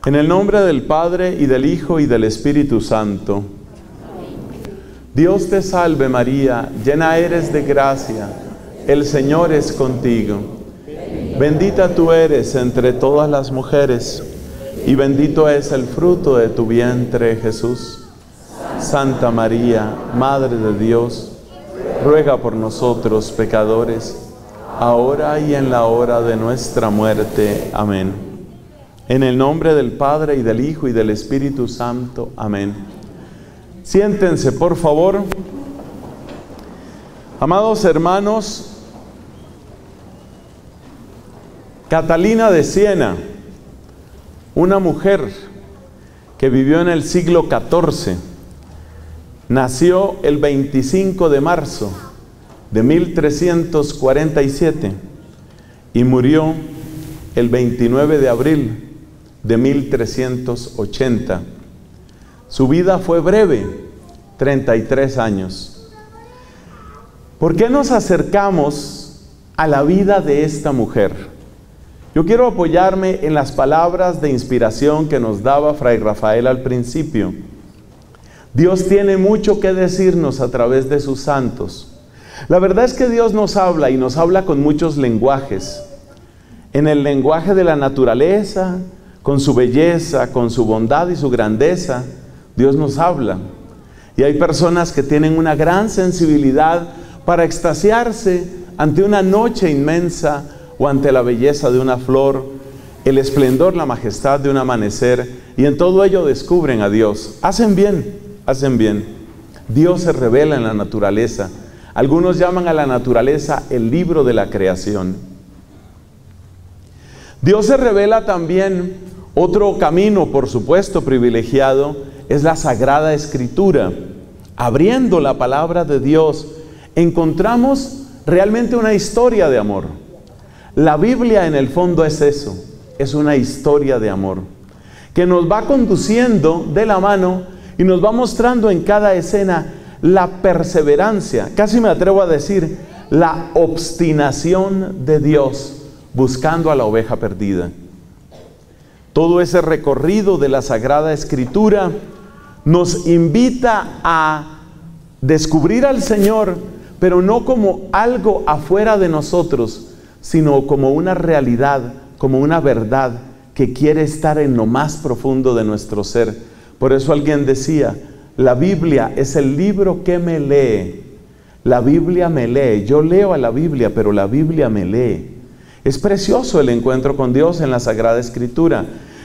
En el nombre del Padre, y del Hijo, y del Espíritu Santo. Dios te salve María, llena eres de gracia, el Señor es contigo. Bendita tú eres entre todas las mujeres, y bendito es el fruto de tu vientre, Jesús. Santa María, Madre de Dios, ruega por nosotros pecadores, ahora y en la hora de nuestra muerte. Amén. En el nombre del Padre, y del Hijo, y del Espíritu Santo. Amén. Siéntense, por favor. Amados hermanos, Catalina de Siena, una mujer que vivió en el siglo XIV, nació el 25 de marzo de 1347 y murió el 29 de abril de 1380. Su vida fue breve, 33 años. ¿Por qué nos acercamos a la vida de esta mujer? Yo quiero apoyarme en las palabras de inspiración que nos daba Fray Rafael al principio. Dios tiene mucho que decirnos a través de sus santos. La verdad es que Dios nos habla, y nos habla con muchos lenguajes. En el lenguaje de la naturaleza, con su belleza, con su bondad y su grandeza, Dios nos habla. Y hay personas que tienen una gran sensibilidad para extasiarse ante una noche inmensa o ante la belleza de una flor, el esplendor, la majestad de un amanecer, y en todo ello descubren a Dios. Hacen bien, hacen bien. Dios se revela en la naturaleza. Algunos llaman a la naturaleza el libro de la creación. Dios se revela también. Otro camino, por supuesto, privilegiado, es la Sagrada Escritura. Abriendo la palabra de Dios, encontramos realmente una historia de amor. La Biblia en el fondo es eso, es una historia de amor, que nos va conduciendo de la mano y nos va mostrando en cada escena la perseverancia, casi me atrevo a decir, la obstinación de Dios buscando a la oveja perdida. Todo ese recorrido de la Sagrada Escritura nos invita a descubrir al Señor, pero no como algo afuera de nosotros, sino como una realidad, como una verdad que quiere estar en lo más profundo de nuestro ser. Por eso alguien decía, la Biblia es el libro que me lee. La Biblia me lee. Yo leo a la Biblia, pero la Biblia me lee. Es precioso el encuentro con Dios en la Sagrada Escritura.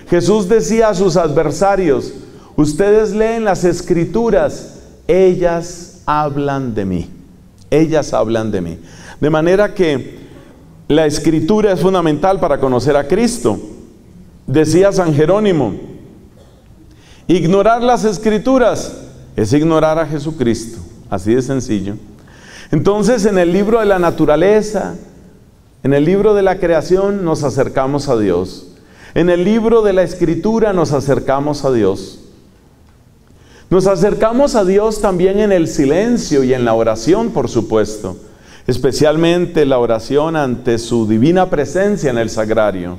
Jesús decía a sus adversarios, ustedes leen las Escrituras, ellas hablan de mí. Ellas hablan de mí. De manera que la Escritura es fundamental para conocer a Cristo. Decía San Jerónimo, ignorar las Escrituras es ignorar a Jesucristo. Así de sencillo. Entonces, en el libro de la naturaleza, en el libro de la creación, nos acercamos a Dios. En el libro de la Escritura nos acercamos a Dios. Nos acercamos a Dios también en el silencio y en la oración, por supuesto. Especialmente la oración ante su divina presencia en el sagrario.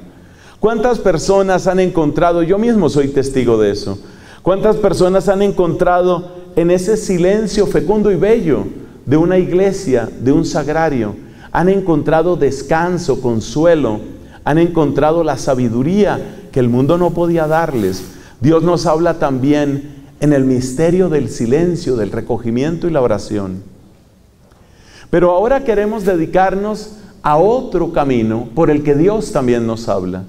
¿Cuántas personas han encontrado, yo mismo soy testigo de eso, cuántas personas han encontrado en ese silencio fecundo y bello de una iglesia, de un sagrario, han encontrado descanso, consuelo, han encontrado la sabiduría que el mundo no podía darles? Dios nos habla también en el misterio del silencio, del recogimiento y la oración. Pero ahora queremos dedicarnos a otro camino por el que Dios también nos habla.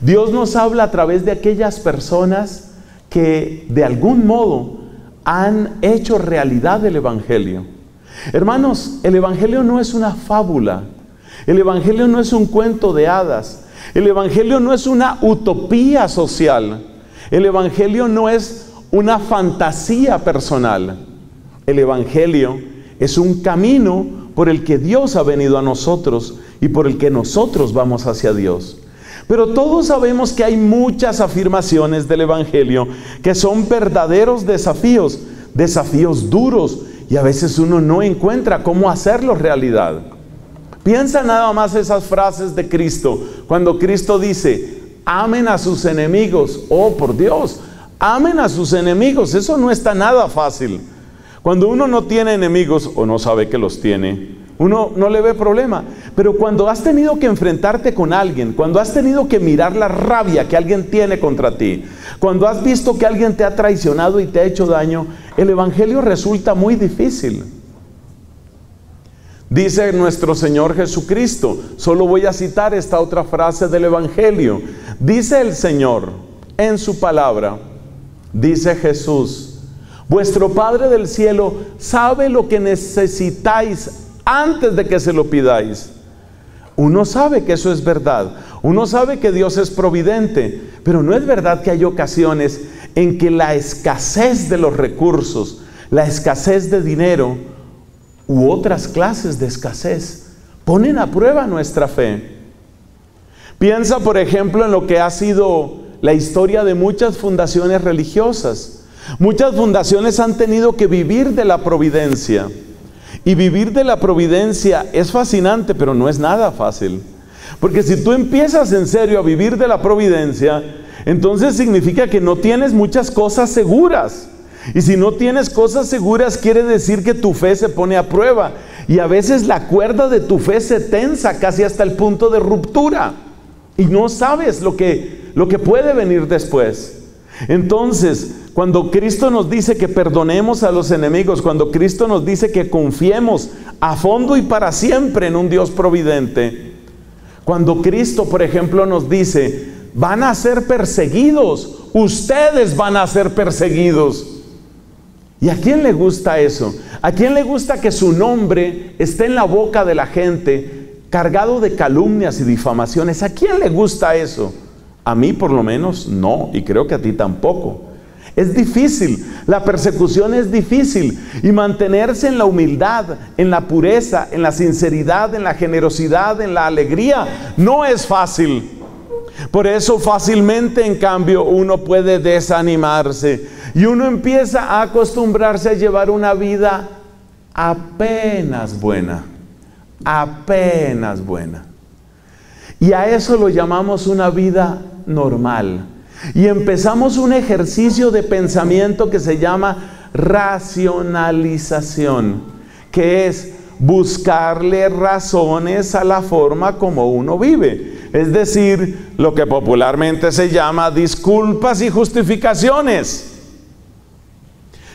Dios nos habla a través de aquellas personas que de algún modo han hecho realidad el Evangelio. Hermanos, el Evangelio no es una fábula. El Evangelio no es un cuento de hadas. El Evangelio no es una utopía social. El Evangelio no es una fantasía personal. El Evangelio es un camino por el que Dios ha venido a nosotros y por el que nosotros vamos hacia Dios. Pero todos sabemos que hay muchas afirmaciones del Evangelio que son verdaderos desafíos, desafíos duros, y a veces uno no encuentra cómo hacerlos realidad. Piensa nada más esas frases de Cristo, cuando Cristo dice, amen a sus enemigos. Oh, por Dios, amen a sus enemigos. Eso no está nada fácil. Cuando uno no tiene enemigos o no sabe que los tiene, uno no le ve problema. Pero cuando has tenido que enfrentarte con alguien, cuando has tenido que mirar la rabia que alguien tiene contra ti, cuando has visto que alguien te ha traicionado y te ha hecho daño, el evangelio resulta muy difícil. Dice nuestro Señor Jesucristo, solo voy a citar esta otra frase del evangelio. Dice el Señor en su palabra, dice Jesús: vuestro Padre del cielo sabe lo que necesitáis antes de que se lo pidáis. Uno sabe que eso es verdad. Uno sabe que Dios es providente. Pero no es verdad que hay ocasiones en que la escasez de los recursos, la escasez de dinero u otras clases de escasez ponen a prueba nuestra fe. Piensa, por ejemplo, en lo que ha sido la historia de muchas fundaciones religiosas. Muchas fundaciones han tenido que vivir de la providencia. Y vivir de la providencia es fascinante, pero no es nada fácil. Porque si tú empiezas en serio a vivir de la providencia, entonces significa que no tienes muchas cosas seguras. Y si no tienes cosas seguras, quiere decir que tu fe se pone a prueba. Y a veces la cuerda de tu fe se tensa casi hasta el punto de ruptura. Y no sabes lo que puede venir después. Entonces, cuando Cristo nos dice que perdonemos a los enemigos, cuando Cristo nos dice que confiemos a fondo y para siempre en un Dios providente, cuando Cristo, por ejemplo, nos dice, van a ser perseguidos, ustedes van a ser perseguidos. ¿Y a quién le gusta eso? ¿A quién le gusta que su nombre esté en la boca de la gente, cargado de calumnias y difamaciones? ¿A quién le gusta eso? A mí por lo menos no, y creo que a ti tampoco. Es difícil, la persecución es difícil, y mantenerse en la humildad, en la pureza, en la sinceridad, en la generosidad, en la alegría, no es fácil. Por eso fácilmente, en cambio, uno puede desanimarse y uno empieza a acostumbrarse a llevar una vida apenas buena, apenas buena. Y a eso lo llamamos una vida normal. Y empezamos un ejercicio de pensamiento que se llama racionalización, que es buscarle razones a la forma como uno vive. Es decir, lo que popularmente se llama disculpas y justificaciones.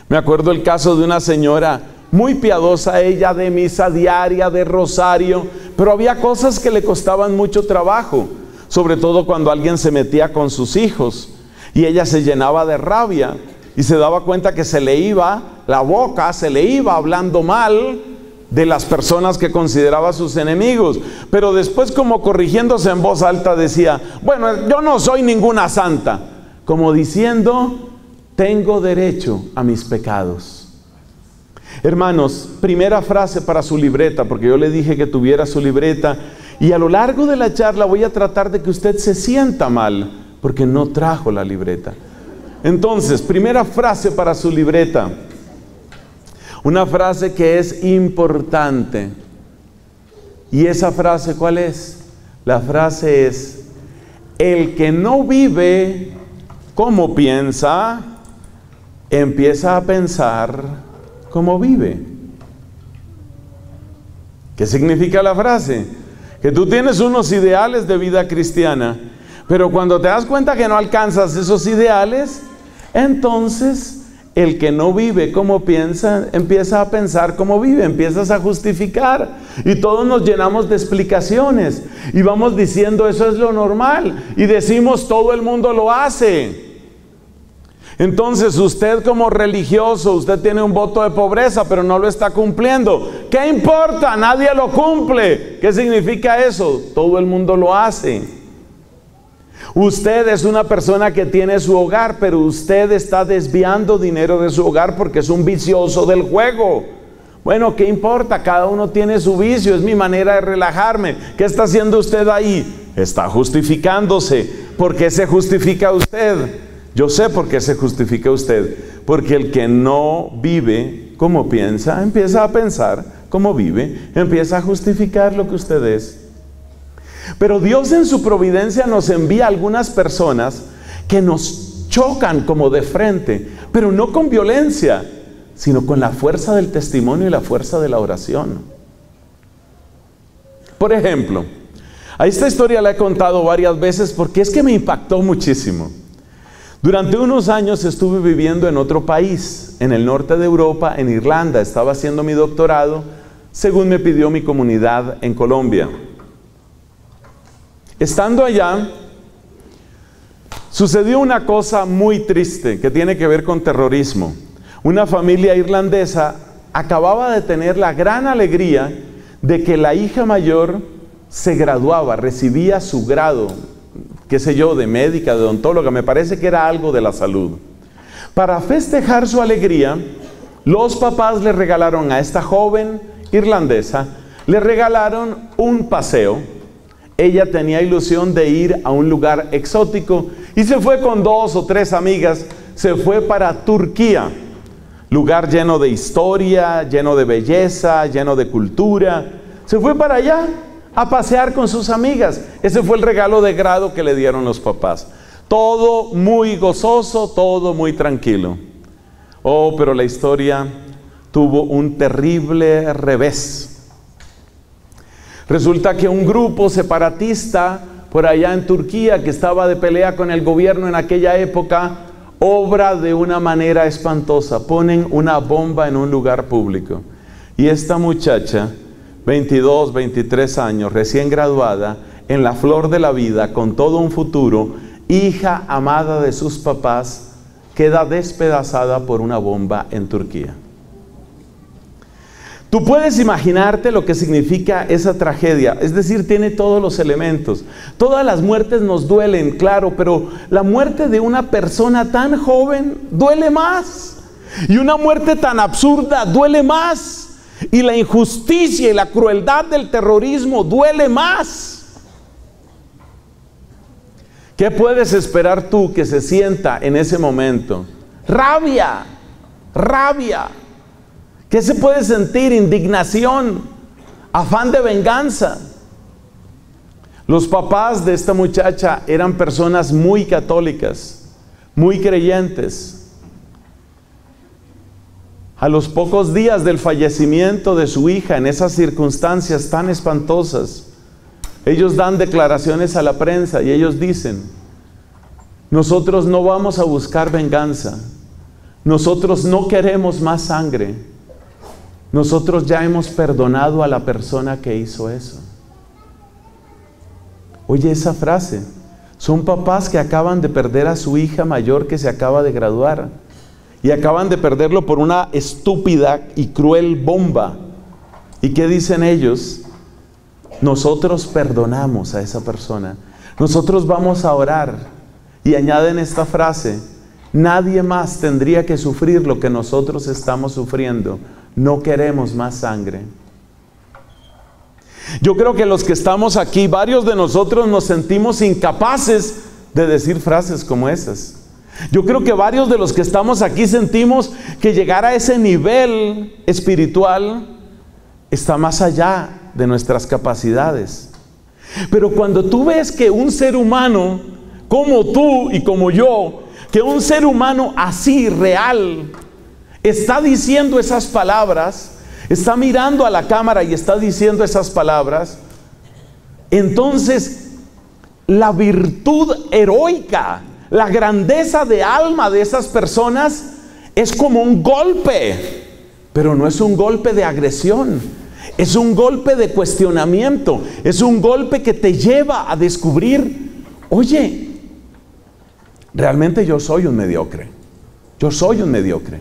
Me acuerdo el caso de una señora muy piadosa, ella, de misa diaria, de rosario, pero había cosas que le costaban mucho trabajo, sobre todo cuando alguien se metía con sus hijos, y ella se llenaba de rabia y se daba cuenta que se le iba la boca, se le iba hablando mal de las personas que consideraba sus enemigos, pero después, como corrigiéndose en voz alta, decía, bueno, yo no soy ninguna santa, como diciendo, tengo derecho a mis pecados. Hermanos, primera frase para su libreta, porque yo le dije que tuviera su libreta, y a lo largo de la charla voy a tratar de que usted se sienta mal, porque no trajo la libreta. Entonces, primera frase para su libreta, una frase que es importante. ¿Y esa frase cuál es? La frase es, el que no vive como piensa, empieza a pensar como vive. ¿Qué significa la frase? Que tú tienes unos ideales de vida cristiana, pero cuando te das cuenta que no alcanzas esos ideales, entonces el que no vive como piensa, empieza a pensar como vive, empiezas a justificar, y todos nos llenamos de explicaciones, y vamos diciendo eso es lo normal, y decimos todo el mundo lo hace. Entonces usted como religioso, usted tiene un voto de pobreza, pero no lo está cumpliendo. ¿Qué importa? Nadie lo cumple. ¿Qué significa eso? Todo el mundo lo hace. Usted es una persona que tiene su hogar, pero usted está desviando dinero de su hogar porque es un vicioso del juego. Bueno, ¿qué importa? Cada uno tiene su vicio, es mi manera de relajarme. ¿Qué está haciendo usted ahí? Está justificándose. ¿Por qué se justifica usted? Yo sé por qué se justifica usted. Porque el que no vive como piensa, empieza a pensar como vive, empieza a justificar lo que usted es. Pero Dios en su providencia nos envía a algunas personas que nos chocan como de frente, pero no con violencia, sino con la fuerza del testimonio y la fuerza de la oración. Por ejemplo, a esta historia la he contado varias veces porque es que me impactó muchísimo. Durante unos años estuve viviendo en otro país, en el norte de Europa, en Irlanda. Estaba haciendo mi doctorado, según me pidió mi comunidad en Colombia. Estando allá, sucedió una cosa muy triste que tiene que ver con terrorismo. Una familia irlandesa acababa de tener la gran alegría de que la hija mayor se graduaba, recibía su grado, qué sé yo, de médica, de odontóloga, me parece que era algo de la salud. Para festejar su alegría, los papás le regalaron a esta joven irlandesa, le regalaron un paseo. Ella tenía ilusión de ir a un lugar exótico y se fue con 2 o 3 amigas, se fue para Turquía, lugar lleno de historia, lleno de belleza, lleno de cultura. Se fue para allá a pasear con sus amigas. Ese fue el regalo de grado que le dieron los papás. Todo muy gozoso, todo muy tranquilo. Oh, pero la historia tuvo un terrible revés. Resulta que un grupo separatista por allá en Turquía, que estaba de pelea con el gobierno en aquella época, obra de una manera espantosa. Ponen una bomba en un lugar público. Y esta muchacha, 22, 23 años, recién graduada, en la flor de la vida, con todo un futuro, hija amada de sus papás, queda despedazada por una bomba en Turquía. Tú puedes imaginarte lo que significa esa tragedia, es decir, tiene todos los elementos. Todas las muertes nos duelen, claro, pero la muerte de una persona tan joven duele más. Y una muerte tan absurda duele más. Y la injusticia y la crueldad del terrorismo duele más. ¿Qué puedes esperar tú que se sienta en ese momento? Rabia, rabia. ¿Qué se puede sentir? Indignación, afán de venganza. Los papás de esta muchacha eran personas muy católicas, muy creyentes. A los pocos días del fallecimiento de su hija, en esas circunstancias tan espantosas, ellos dan declaraciones a la prensa y ellos dicen: nosotros no vamos a buscar venganza, nosotros no queremos más sangre. Nosotros ya hemos perdonado a la persona que hizo eso. Oye esa frase. Son papás que acaban de perder a su hija mayor que se acaba de graduar. Y acaban de perderlo por una estúpida y cruel bomba. ¿Y qué dicen ellos? Nosotros perdonamos a esa persona. Nosotros vamos a orar. Y añaden esta frase: nadie más tendría que sufrir lo que nosotros estamos sufriendo. No queremos más sangre. Yo creo que los que estamos aquí, varios de nosotros nos sentimos incapaces de decir frases como esas. Yo creo que varios de los que estamos aquí sentimos que llegar a ese nivel espiritual está más allá de nuestras capacidades. Pero cuando tú ves que un ser humano como tú y como yo, que un ser humano así, real, está diciendo esas palabras, está mirando a la cámara y está diciendo esas palabras, entonces la virtud heroica, la grandeza de alma de esas personas es como un golpe, pero no es un golpe de agresión, es un golpe de cuestionamiento, es un golpe que te lleva a descubrir: oye, realmente yo soy un mediocre, yo soy un mediocre.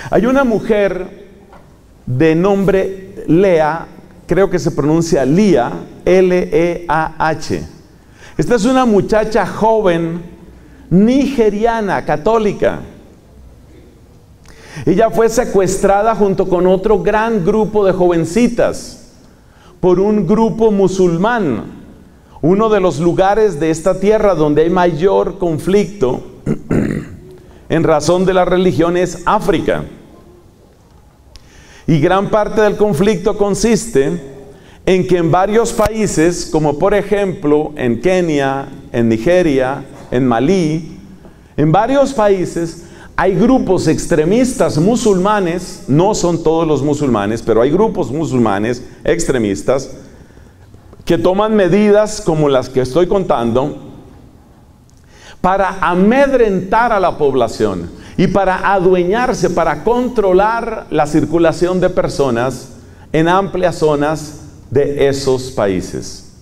Hay una mujer de nombre Lea, creo que se pronuncia Lía, L-E-A-H. Esta es una muchacha joven nigeriana, católica. Ella fue secuestrada junto con otro gran grupo de jovencitas por un grupo musulmán. Uno de los lugares de esta tierra donde hay mayor conflicto en razón de la religión es África. Y gran parte del conflicto consiste en que en varios países, como por ejemplo en Kenia, en Nigeria, en Malí, en varios países hay grupos extremistas musulmanes, no son todos los musulmanes, pero hay grupos musulmanes extremistas que toman medidas como las que estoy contando para amedrentar a la población y para adueñarse, para controlar la circulación de personas en amplias zonas de esos países.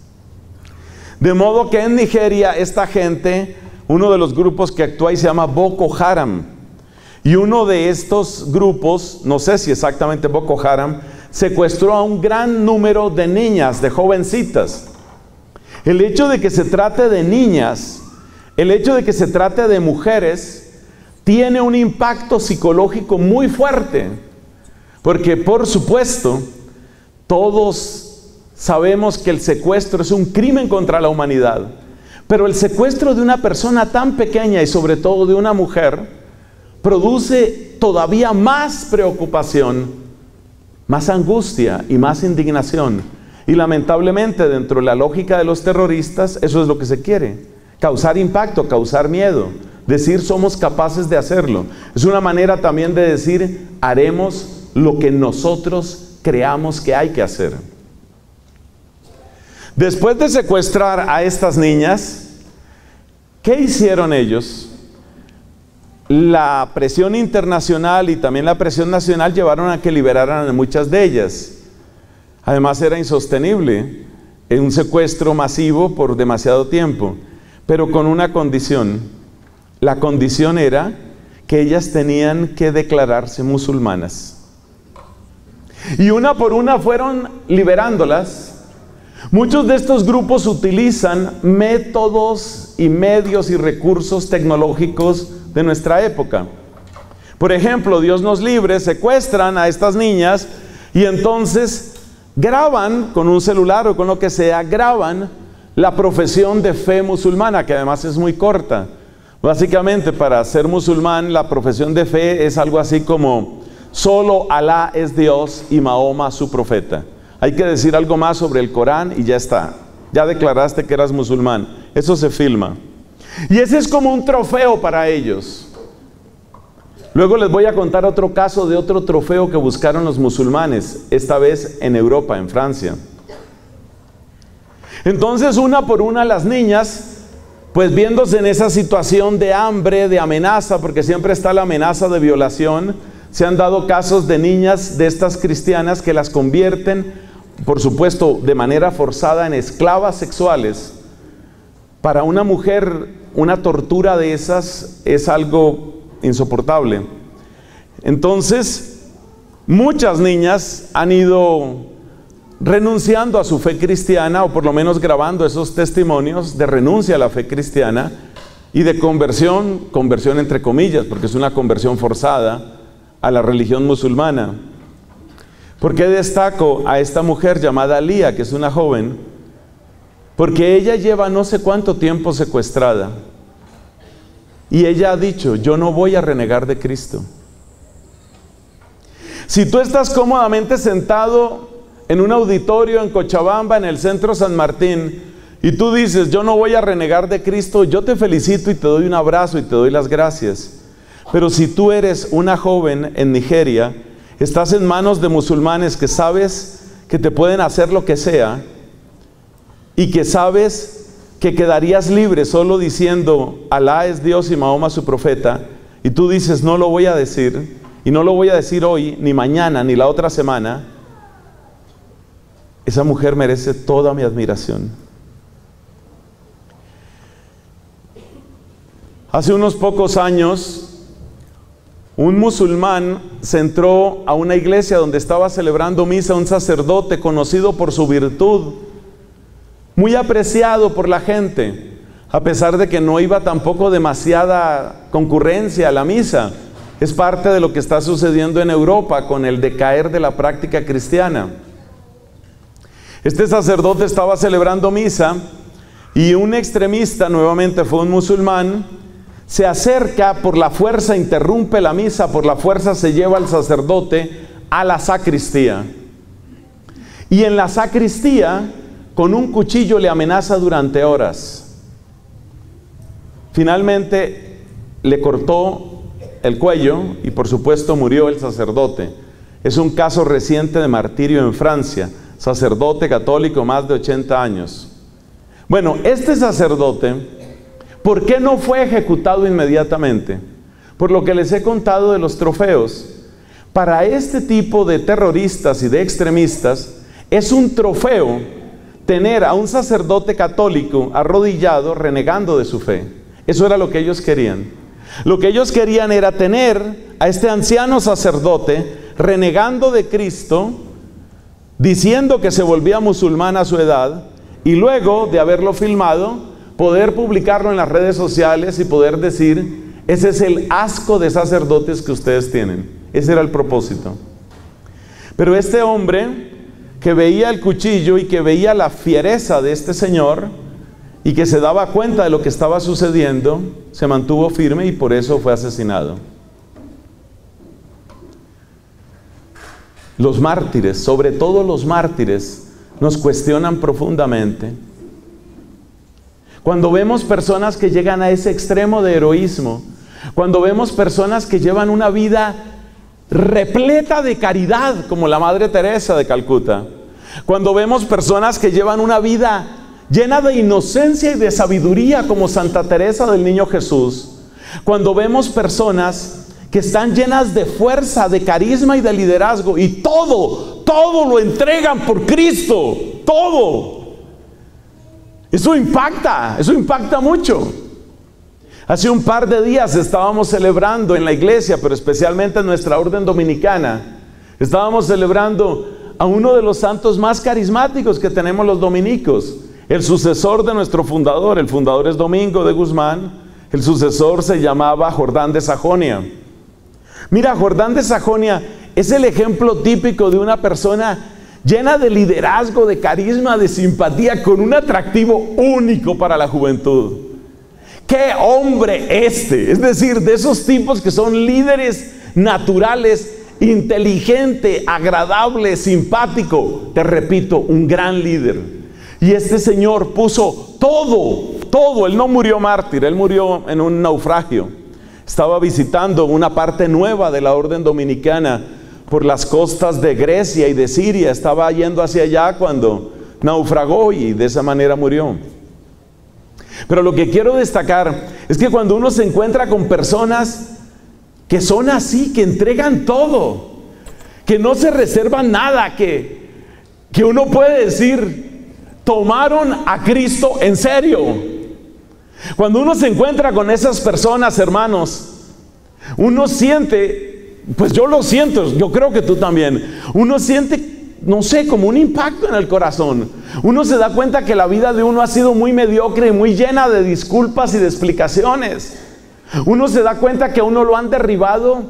De modo que en Nigeria esta gente, uno de los grupos que actúa ahí se llama Boko Haram. Y uno de estos grupos, no sé si exactamente Boko Haram, secuestró a un gran número de niñas, de jovencitas. El hecho de que se trate de niñas, el hecho de que se trate de mujeres, tiene un impacto psicológico muy fuerte. Porque por supuesto, todos sabemos que el secuestro es un crimen contra la humanidad. Pero el secuestro de una persona tan pequeña y sobre todo de una mujer produce todavía más preocupación, más angustia y más indignación. Y lamentablemente dentro de la lógica de los terroristas, eso es lo que se quiere. Causar impacto, causar miedo. Decir somos capaces de hacerlo. Es una manera también de decir haremos lo que nosotros creamos que hay que hacer. Después de secuestrar a estas niñas, ¿qué hicieron ellos? La presión internacional y también la presión nacional llevaron a que liberaran a muchas de ellas. Además era insostenible un secuestro masivo por demasiado tiempo, pero con una condición. La condición era que ellas tenían que declararse musulmanas. Y una por una fueron liberándolas. Muchos de estos grupos utilizan métodos y medios y recursos tecnológicos de nuestra época. Por ejemplo, Dios nos libre, secuestran a estas niñas y entonces graban con un celular o con lo que sea, graban la profesión de fe musulmana, que además es muy corta. Básicamente, para ser musulmán, la profesión de fe es algo así como: solo Alá es Dios y Mahoma su profeta. Hay que decir algo más sobre el Corán y ya está. Ya declaraste que eras musulmán. Eso se filma. Y ese es como un trofeo para ellos. Luego les voy a contar otro caso de otro trofeo que buscaron los musulmanes, esta vez en Europa, en Francia. Entonces, una por una las niñas, pues viéndose en esa situación de hambre, de amenaza, porque siempre está la amenaza de violación, se han dado casos de niñas de estas cristianas que las convierten, por supuesto, de manera forzada en esclavas sexuales. Para una mujer, una tortura de esas es algo insoportable. Entonces, muchas niñas han ido renunciando a su fe cristiana, o por lo menos grabando esos testimonios de renuncia a la fe cristiana y de conversión entre comillas, porque es una conversión forzada a la religión musulmana. ¿Por qué destaco a esta mujer llamada Lía, que es una joven? Porque ella lleva no sé cuánto tiempo secuestrada. Y ella ha dicho: yo no voy a renegar de Cristo. Si tú estás cómodamente sentado en un auditorio en Cochabamba, en el centro San Martín, y tú dices: yo no voy a renegar de Cristo, yo te felicito y te doy un abrazo y te doy las gracias. Pero si tú eres una joven en Nigeria, estás en manos de musulmanes que sabes que te pueden hacer lo que sea, y que sabes que quedarías libre solo diciendo Alá es Dios y Mahoma su profeta, y tú dices: no lo voy a decir, y no lo voy a decir hoy, ni mañana, ni la otra semana, esa mujer merece toda mi admiración. Hace unos pocos años, un musulmán se entró a una iglesia donde estaba celebrando misa un sacerdote conocido por su virtud, muy apreciado por la gente, a pesar de que no iba tampoco demasiada concurrencia a la misa. Es parte de lo que está sucediendo en Europa con el decaer de la práctica cristiana. Este sacerdote estaba celebrando misa y un extremista, nuevamente fue un musulmán, se acerca, por la fuerza interrumpe la misa, por la fuerza se lleva al sacerdote a la sacristía. y en la sacristía con un cuchillo le amenaza durante horas. Finalmente le cortó el cuello y por supuesto murió el sacerdote. Es un caso reciente de martirio en Francia, sacerdote católico, más de 80 años. Bueno, este sacerdote, ¿por qué no fue ejecutado inmediatamente? Por lo que les he contado de los trofeos. Para este tipo de terroristas y de extremistas, es un trofeo tener a un sacerdote católico arrodillado renegando de su fe. Eso era lo que ellos querían. Lo que ellos querían era tener a este anciano sacerdote renegando de Cristo, diciendo que se volvía musulmán a su edad, y luego de haberlo filmado, poder publicarlo en las redes sociales y poder decir: ese es el asco de sacerdotes que ustedes tienen. Ese era el propósito. Pero este hombre que veía el cuchillo y que veía la fiereza de este señor y que se daba cuenta de lo que estaba sucediendo, se mantuvo firme y por eso fue asesinado. Los mártires, sobre todo los mártires, nos cuestionan profundamente. Cuando vemos personas que llegan a ese extremo de heroísmo, cuando vemos personas que llevan una vida repleta de caridad, como la Madre Teresa de Calcuta, cuando vemos personas que llevan una vida llena de inocencia y de sabiduría, como Santa Teresa del Niño Jesús, cuando vemos personas que están llenas de fuerza, de carisma y de liderazgo, y todo lo entregan por Cristo, todo. Eso impacta mucho. Hace un par de días estábamos celebrando en la iglesia, pero especialmente en nuestra orden dominicana, estábamos celebrando a uno de los santos más carismáticos que tenemos los dominicos, el sucesor de nuestro fundador. El fundador es Domingo de Guzmán, el sucesor se llamaba Jordán de Sajonia. Mira, Jordán de Sajonia es el ejemplo típico de una persona llena de liderazgo, de carisma, de simpatía, con un atractivo único para la juventud. ¡Qué hombre este! Es decir, de esos tipos que son líderes naturales, inteligente, agradable, simpático. Te repito, un gran líder. Y este señor puso todo. Él no murió mártir, él murió en un naufragio. Estaba visitando una parte nueva de la orden dominicana por las costas de Grecia y de Siria. Estaba yendo hacia allá cuando naufragó y de esa manera murió. Pero lo que quiero destacar es que cuando uno se encuentra con personas que son así, que entregan todo, que no se reservan nada, que uno puede decir, tomaron a Cristo en serio. Cuando uno se encuentra con esas personas, hermanos, uno siente, pues yo lo siento, yo creo que tú también, uno siente, no sé, como un impacto en el corazón. Uno se da cuenta que la vida de uno ha sido muy mediocre y muy llena de disculpas y de explicaciones. Uno se da cuenta que a uno lo han derribado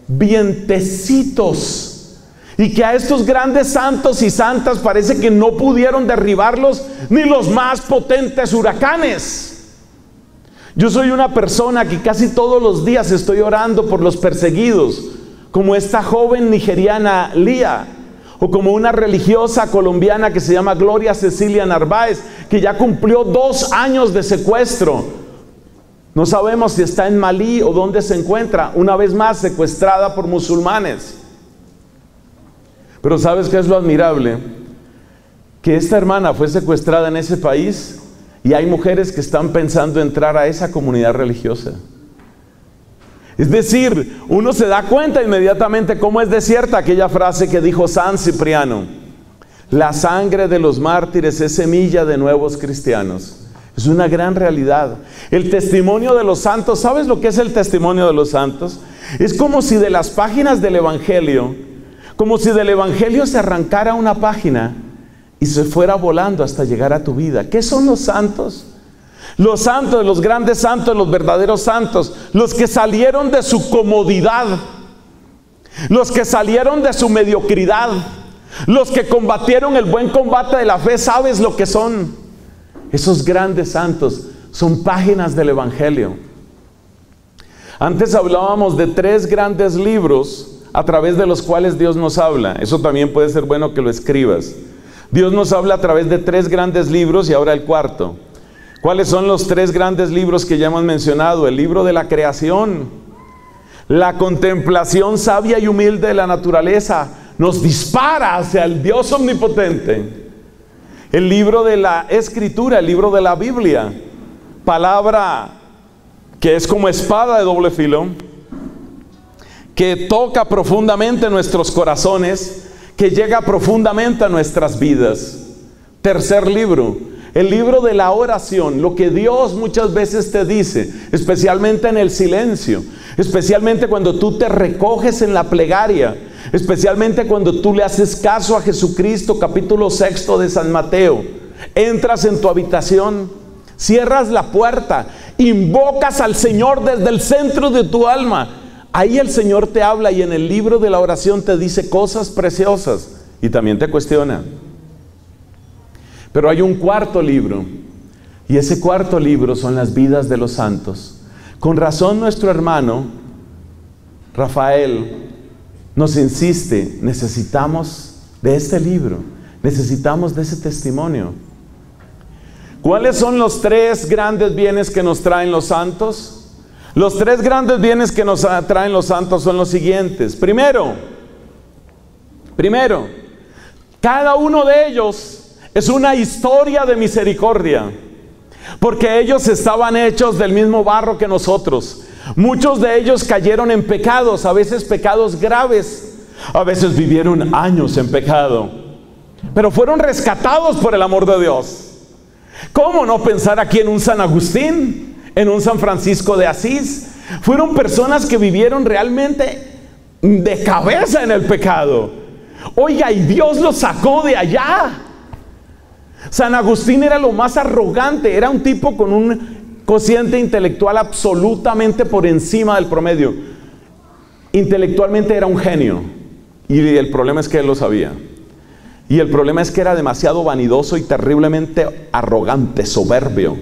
vientecitos, y que a estos grandes santos y santas parece que no pudieron derribarlos ni los más potentes huracanes. Yo soy una persona que casi todos los días estoy orando por los perseguidos, como esta joven nigeriana Lía, o como una religiosa colombiana que se llama Gloria Cecilia Narváez, que ya cumplió 2 años de secuestro. No sabemos si está en Malí o dónde se encuentra, una vez más secuestrada por musulmanes. Pero ¿sabes qué es lo admirable? Que esta hermana fue secuestrada en ese país y hay mujeres que están pensando entrar a esa comunidad religiosa. Es decir, uno se da cuenta inmediatamente cómo es desierta aquella frase que dijo San Cipriano: la sangre de los mártires es semilla de nuevos cristianos. Es una gran realidad. El testimonio de los santos, ¿sabes lo que es el testimonio de los santos? Es como si de las páginas del Evangelio, se arrancara una página y se fuera volando hasta llegar a tu vida. ¿Qué son los santos? Los santos, los grandes santos, los verdaderos santos, los que salieron de su comodidad, los que salieron de su mediocridad, los que combatieron el buen combate de la fe. ¿Sabes lo que son? Esos grandes santos son páginas del Evangelio. Antes hablábamos de 3 grandes libros a través de los cuales Dios nos habla. Eso también puede ser bueno que lo escribas. Dios nos habla a través de 3 grandes libros y ahora el cuarto. ¿Cuáles son los 3 grandes libros que ya hemos mencionado? El libro de la creación, la contemplación sabia y humilde de la naturaleza, nos dispara hacia el Dios omnipotente. El libro de la escritura, el libro de la Biblia, palabra que es como espada de doble filo, que toca profundamente nuestros corazones, que llega profundamente a nuestras vidas. Tercer libro, el libro de la oración, lo que Dios muchas veces te dice, especialmente en el silencio, especialmente cuando tú te recoges en la plegaria, especialmente cuando tú le haces caso a Jesucristo, capítulo 6 de San Mateo. Entras en tu habitación, cierras la puerta, invocas al Señor desde el centro de tu alma. Ahí el Señor te habla y en el libro de la oración te dice cosas preciosas y también te cuestiona. Pero hay un cuarto libro, y ese cuarto libro son las vidas de los santos. Con razón nuestro hermano Rafael nos insiste, necesitamos de este libro, necesitamos de ese testimonio. ¿Cuáles son los 3 grandes bienes que nos traen los santos? Los 3 grandes bienes que nos traen los santos son los siguientes. Primero, cada uno de ellos es una historia de misericordia, porque ellos estaban hechos del mismo barro que nosotros. Muchos de ellos cayeron en pecados, a veces pecados graves, a veces vivieron años en pecado, pero fueron rescatados por el amor de Dios. ¿Cómo no pensar aquí en un San Agustín, en un San Francisco de Asís? Fueron personas que vivieron realmente de cabeza en el pecado. Oiga, y Dios los sacó de allá. San Agustín era lo más arrogante, era un tipo con un cociente intelectual absolutamente por encima del promedio. Intelectualmente era un genio, y el problema es que él lo sabía. Y el problema es que era demasiado vanidoso y terriblemente arrogante, soberbio.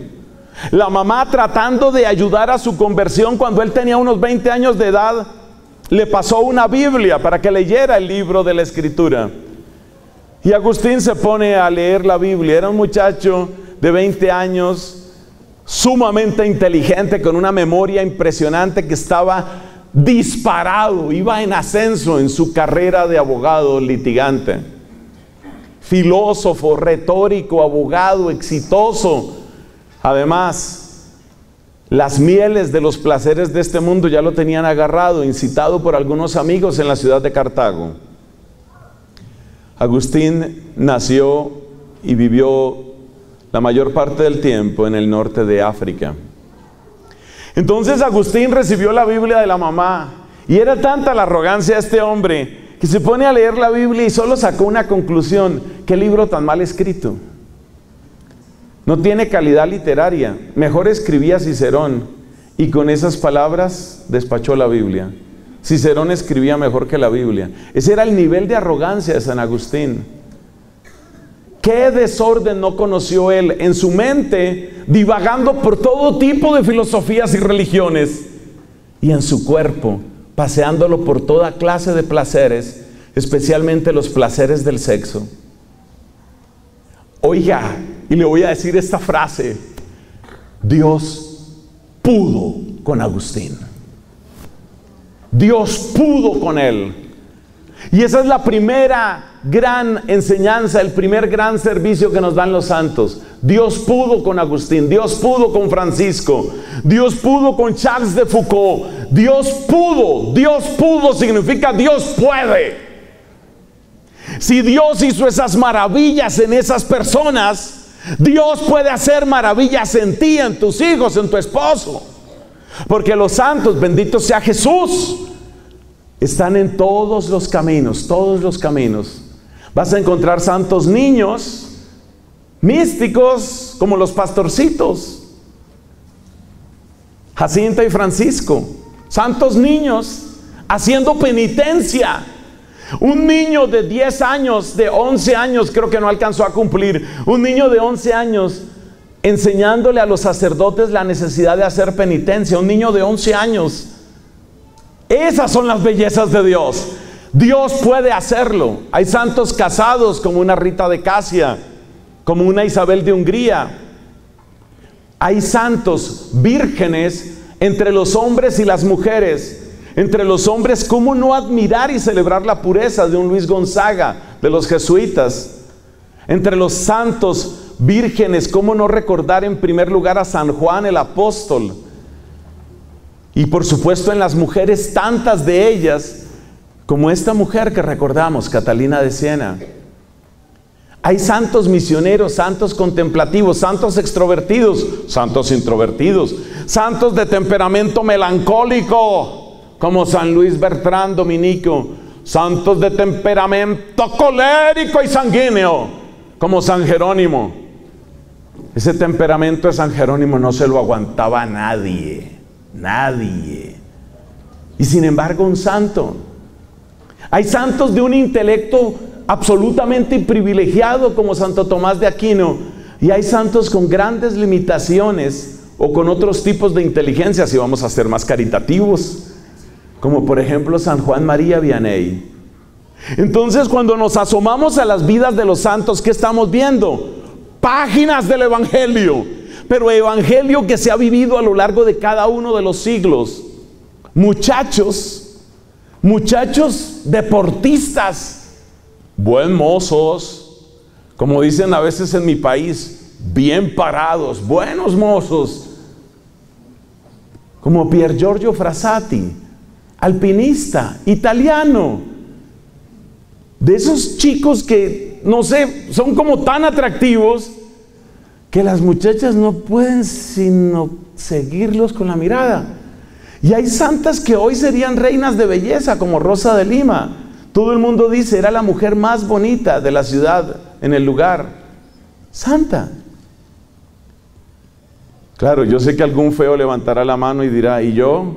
La mamá, tratando de ayudar a su conversión cuando él tenía unos 20 años de edad, le pasó una Biblia para que leyera el libro de la Escritura. Y Agustín se pone a leer la Biblia. Era un muchacho de 20 años, sumamente inteligente, con una memoria impresionante, que estaba disparado, iba en ascenso en su carrera de abogado litigante. Filósofo, retórico, abogado, exitoso. Además, las mieles de los placeres de este mundo ya lo tenían agarrado, incitado por algunos amigos en la ciudad de Cartago. Agustín nació y vivió la mayor parte del tiempo en el norte de África. Entonces Agustín recibió la Biblia de la mamá, y era tanta la arrogancia de este hombre que se pone a leer la Biblia y solo sacó una conclusión: ¿qué libro tan mal escrito? No tiene calidad literaria. Mejor escribía Cicerón, y con esas palabras despachó la Biblia. Cicerón escribía mejor que la Biblia. Ese era el nivel de arrogancia de San Agustín. ¿Qué desorden no conoció él en su mente, divagando por todo tipo de filosofías y religiones, y en su cuerpo, paseándolo por toda clase de placeres, especialmente los placeres del sexo? Oiga, y le voy a decir esta frase: Dios pudo con Agustín. Dios pudo con él. Y esa es la primera gran enseñanza, el primer gran servicio que nos dan los santos. Dios pudo con Agustín, Dios pudo con Francisco, Dios pudo con Charles de Foucault. Dios pudo significa Dios puede. Si Dios hizo esas maravillas en esas personas, Dios puede hacer maravillas en ti, en tus hijos, en tu esposo. Porque los santos, bendito sea Jesús, están en todos los caminos, todos los caminos. Vas a encontrar santos niños, místicos, como los pastorcitos, Jacinta y Francisco. Santos niños haciendo penitencia. Un niño de 10 años, de 11 años, creo que no alcanzó a cumplir. Un niño de 11 años enseñándole a los sacerdotes la necesidad de hacer penitencia. Un niño de 11 años. Esas son las bellezas de Dios. Dios puede hacerlo. Hay santos casados como una Rita de Casia, como una Isabel de Hungría. Hay santos vírgenes entre los hombres y las mujeres. Entre los hombres, ¿cómo no admirar y celebrar la pureza de un Luis Gonzaga, de los jesuitas? Entre los santos vírgenes, ¿cómo no recordar en primer lugar a San Juan el apóstol? Y por supuesto en las mujeres, tantas de ellas, como esta mujer que recordamos, Catalina de Siena. Hay santos misioneros, santos contemplativos, santos extrovertidos, santos introvertidos, santos de temperamento melancólico, como San Luis Bertrán Dominico, santos de temperamento colérico y sanguíneo, como San Jerónimo. Ese temperamento de San Jerónimo no se lo aguantaba a nadie, nadie. Y sin embargo un santo. Hay santos de un intelecto absolutamente privilegiado como Santo Tomás de Aquino, y hay santos con grandes limitaciones o con otros tipos de inteligencia, si vamos a ser más caritativos, como por ejemplo San Juan María Vianney. Entonces, cuando nos asomamos a las vidas de los santos, ¿qué estamos viendo? Páginas del Evangelio, pero Evangelio que se ha vivido a lo largo de cada uno de los siglos. Muchachos deportistas, buen mozos, como dicen a veces en mi país, bien parados, buenos mozos, como Pier Giorgio Frassati, alpinista, italiano, de esos chicos que, no sé, son como tan atractivos que las muchachas no pueden sino seguirlos con la mirada. Y hay santas que hoy serían reinas de belleza, como Rosa de Lima. Todo el mundo dice, era la mujer más bonita de la ciudad, en el lugar. Santa. Claro, yo sé que algún feo levantará la mano y dirá, ¿y yo?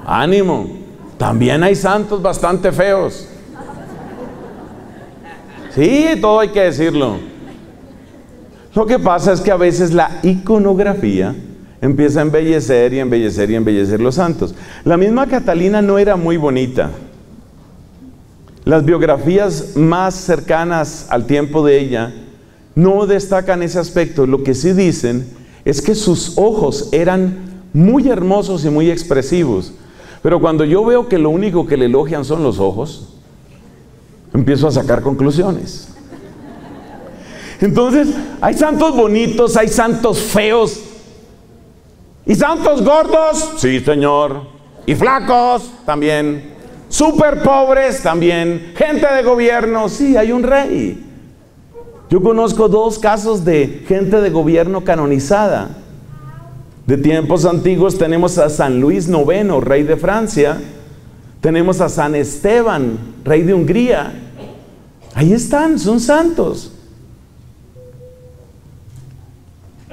Ánimo, también hay santos bastante feos. Sí, todo hay que decirlo. Lo que pasa es que a veces la iconografía empieza a embellecer y embellecer y embellecer los santos. La misma Catalina no era muy bonita. Las biografías más cercanas al tiempo de ella no destacan ese aspecto. Lo que sí dicen es que sus ojos eran muy hermosos y muy expresivos. Pero cuando yo veo que lo único que le elogian son los ojos, empiezo a sacar conclusiones. Entonces, hay santos bonitos, hay santos feos. ¿Y santos gordos? Sí, señor. ¿Y flacos? También. ¿Súper pobres? También. ¿Gente de gobierno? Sí, hay un rey. Yo conozco 2 casos de gente de gobierno canonizada. De tiempos antiguos tenemos a San Luis IX, rey de Francia. Tenemos a San Esteban, rey de Hungría. Ahí están, son santos.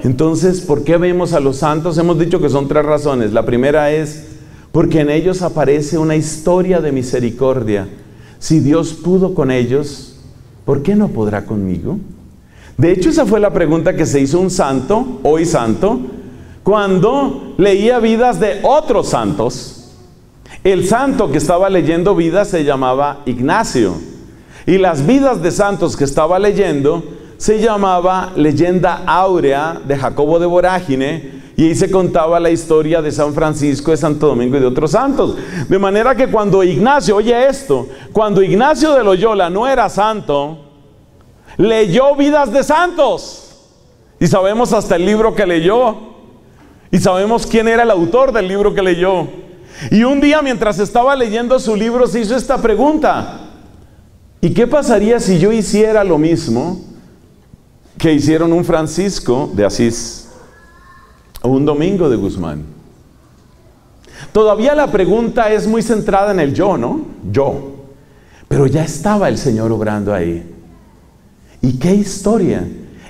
Entonces, ¿por qué vemos a los santos? Hemos dicho que son 3 razones. La primera es porque en ellos aparece una historia de misericordia. Si Dios pudo con ellos, ¿por qué no podrá conmigo? De hecho, esa fue la pregunta que se hizo un santo, hoy santo, cuando leía vidas de otros santos. El santo que estaba leyendo vidas se llamaba Ignacio, y las vidas de santos que estaba leyendo se llamaba Leyenda Áurea de Jacobo de Vorágine, y ahí se contaba la historia de San Francisco, de Santo Domingo y de otros santos. De manera que cuando Ignacio, oye esto, cuando Ignacio de Loyola no era santo, leyó vidas de santos, y sabemos hasta el libro que leyó, y sabemos quién era el autor del libro que leyó. Y un día, mientras estaba leyendo su libro, se hizo esta pregunta: ¿y qué pasaría si yo hiciera lo mismo que hicieron un Francisco de Asís o un Domingo de Guzmán? Todavía la pregunta es muy centrada en el yo, ¿no? Yo. Pero ya estaba el Señor obrando ahí. ¿Y qué historia?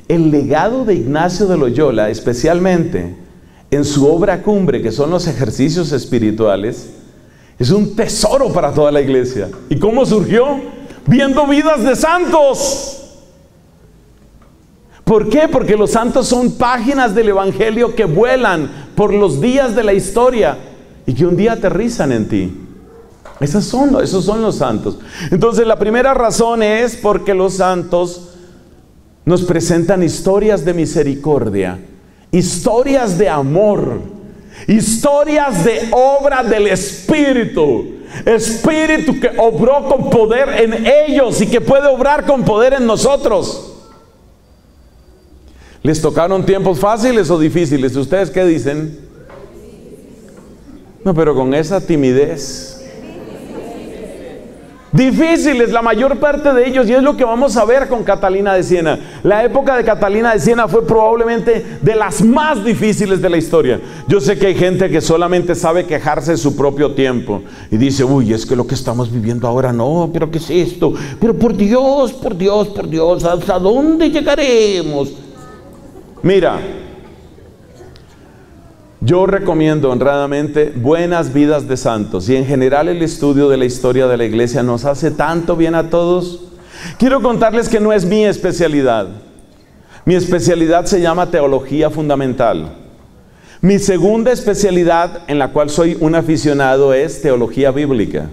El legado de Ignacio de Loyola, especialmente en su obra cumbre, que son los ejercicios espirituales, es un tesoro para toda la iglesia. ¿Y cómo surgió? Viendo vidas de santos. ¿Por qué? Porque los santos son páginas del Evangelio que vuelan por los días de la historia y que un día aterrizan en ti. Esos son los santos. Entonces la primera razón es porque los santos nos presentan historias de misericordia, historias de amor, historias de obra del Espíritu que obró con poder en ellos y que puede obrar con poder en nosotros. ¿Les tocaron tiempos fáciles o difíciles? ¿Ustedes qué dicen? No, pero con esa timidez. Difíciles, la mayor parte de ellos, y es lo que vamos a ver con Catalina de Siena. La época de Catalina de Siena fue probablemente de las más difíciles de la historia. Yo sé que hay gente que solamente sabe quejarse de su propio tiempo y dice, uy, es que lo que estamos viviendo ahora no, pero ¿qué es esto? Pero por Dios, ¿hasta dónde llegaremos? Mira, yo recomiendo honradamente Buenas vidas de santos, y en general el estudio de la historia de la iglesia nos hace tanto bien a todos. Quiero contarles que no es mi especialidad. Mi especialidad se llama teología fundamental. Mi segunda especialidad, en la cual soy un aficionado, es teología bíblica.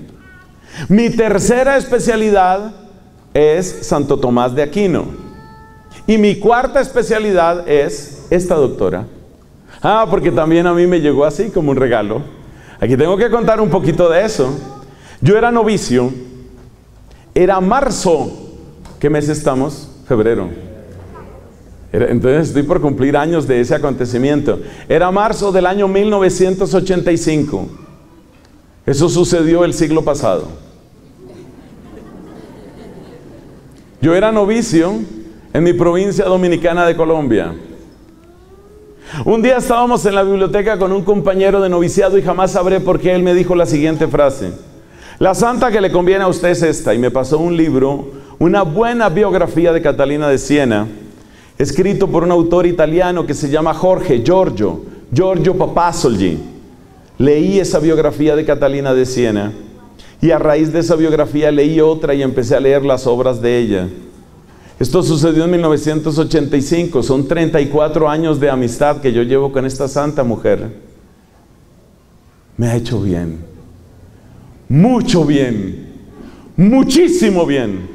Mi tercera especialidad es Santo Tomás de Aquino. Y mi cuarta especialidad es esta doctora. Porque también a mí me llegó así como un regalo. Aquí tengo que contar un poquito de eso. Yo era novicio. Era marzo. ¿Qué mes estamos? Febrero. Entonces estoy por cumplir años de ese acontecimiento. Era marzo del año 1985. Eso sucedió el siglo pasado. Yo era novicio en mi provincia dominicana de Colombia. Un día estábamos en la biblioteca con un compañero de noviciado y jamás sabré por qué él me dijo la siguiente frase: la santa que le conviene a usted es esta. Y me pasó un libro, una buena biografía de Catalina de Siena, escrito por un autor italiano que se llama Giorgio Papasogli. Leí esa biografía de Catalina de Siena y a raíz de esa biografía leí otra y empecé a leer las obras de ella. Esto sucedió en 1985, son 34 años de amistad que yo llevo con esta santa mujer. Me ha hecho bien, mucho bien, muchísimo bien.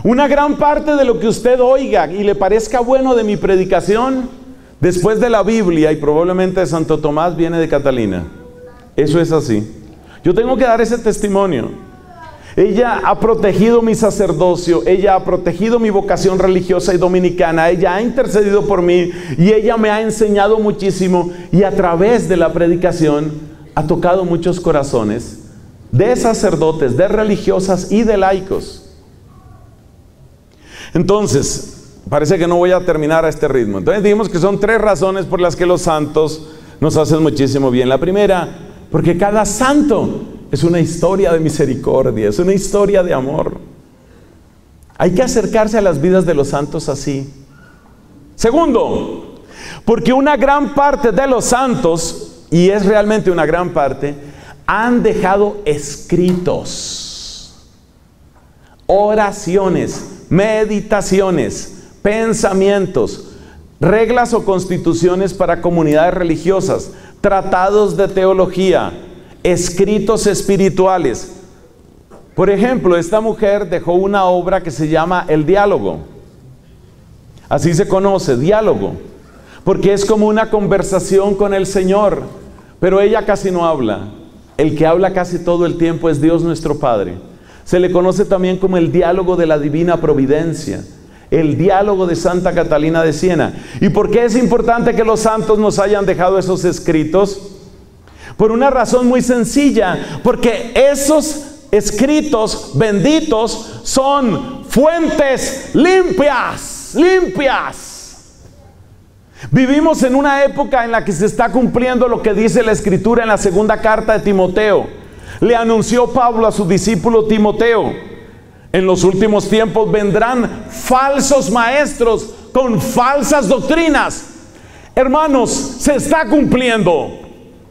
Una gran parte de lo que usted oiga y le parezca bueno de mi predicación, después de la Biblia y probablemente de Santo Tomás, viene de Catalina. Eso es así. Yo tengo que dar ese testimonio. Ella ha protegido mi sacerdocio, ella ha protegido mi vocación religiosa y dominicana, ella ha intercedido por mí y ella me ha enseñado muchísimo, y a través de la predicación ha tocado muchos corazones de sacerdotes, de religiosas y de laicos. Entonces, parece que no voy a terminar a este ritmo. Entonces dijimos que son 3 razones por las que los santos nos hacen muchísimo bien. La primera, porque cada santo es una historia de misericordia, es una historia de amor. Hay que acercarse a las vidas de los santos así. Segundo, porque una gran parte de los santos, y es realmente una gran parte, han dejado escritos, oraciones, meditaciones, pensamientos, reglas o constituciones para comunidades religiosas, tratados de teología, escritos espirituales. Por ejemplo, esta mujer dejó una obra que se llama El Diálogo. Así se conoce, diálogo, porque es como una conversación con el Señor, pero ella casi no habla. El que habla casi todo el tiempo es Dios nuestro Padre. Se le conoce también como el diálogo de la divina providencia, el diálogo de Santa Catalina de Siena. ¿Y por qué es importante que los santos nos hayan dejado esos escritos? Por una razón muy sencilla, porque esos escritos benditos son fuentes limpias. Vivimos en una época en la que se está cumpliendo lo que dice la Escritura en la segunda carta de Timoteo. Le anunció Pablo a su discípulo Timoteo: en los últimos tiempos vendrán falsos maestros con falsas doctrinas. Hermanos, se está cumpliendo.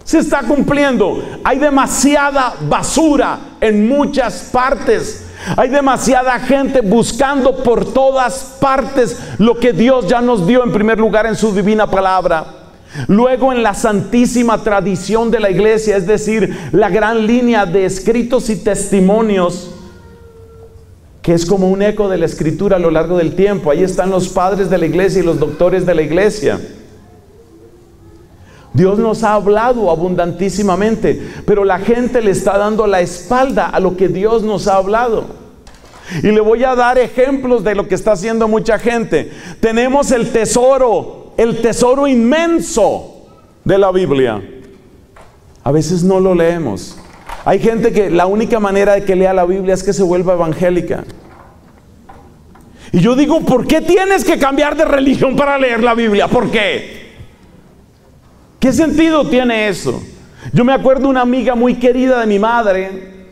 Se está cumpliendo. Hay demasiada basura en muchas partes. Hay demasiada gente buscando por todas partes lo que Dios ya nos dio en primer lugar en su divina palabra. Luego en la santísima tradición de la iglesia, es decir, la gran línea de escritos y testimonios, que es como un eco de la escritura a lo largo del tiempo. Ahí están los padres de la iglesia y los doctores de la iglesia. Dios nos ha hablado abundantísimamente, pero la gente le está dando la espalda a lo que Dios nos ha hablado. Y le voy a dar ejemplos de lo que está haciendo mucha gente. Tenemos el tesoro inmenso de la Biblia. A veces no lo leemos. Hay gente que la única manera de que lea la Biblia es que se vuelva evangélica. Y yo digo, ¿por qué tienes que cambiar de religión para leer la Biblia? ¿Por qué? ¿Qué sentido tiene eso? Yo me acuerdo de una amiga muy querida de mi madre.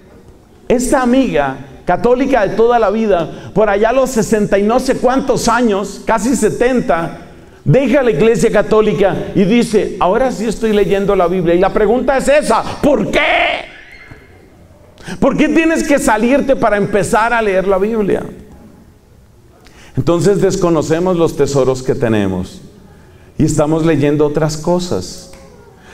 Esta amiga, católica de toda la vida, por allá a los 60 y no sé cuántos años, casi 70, deja la iglesia católica y dice, ahora sí estoy leyendo la Biblia. Y la pregunta es esa, ¿por qué? ¿Por qué tienes que salirte para empezar a leer la Biblia? Entonces desconocemos los tesoros que tenemos y estamos leyendo otras cosas.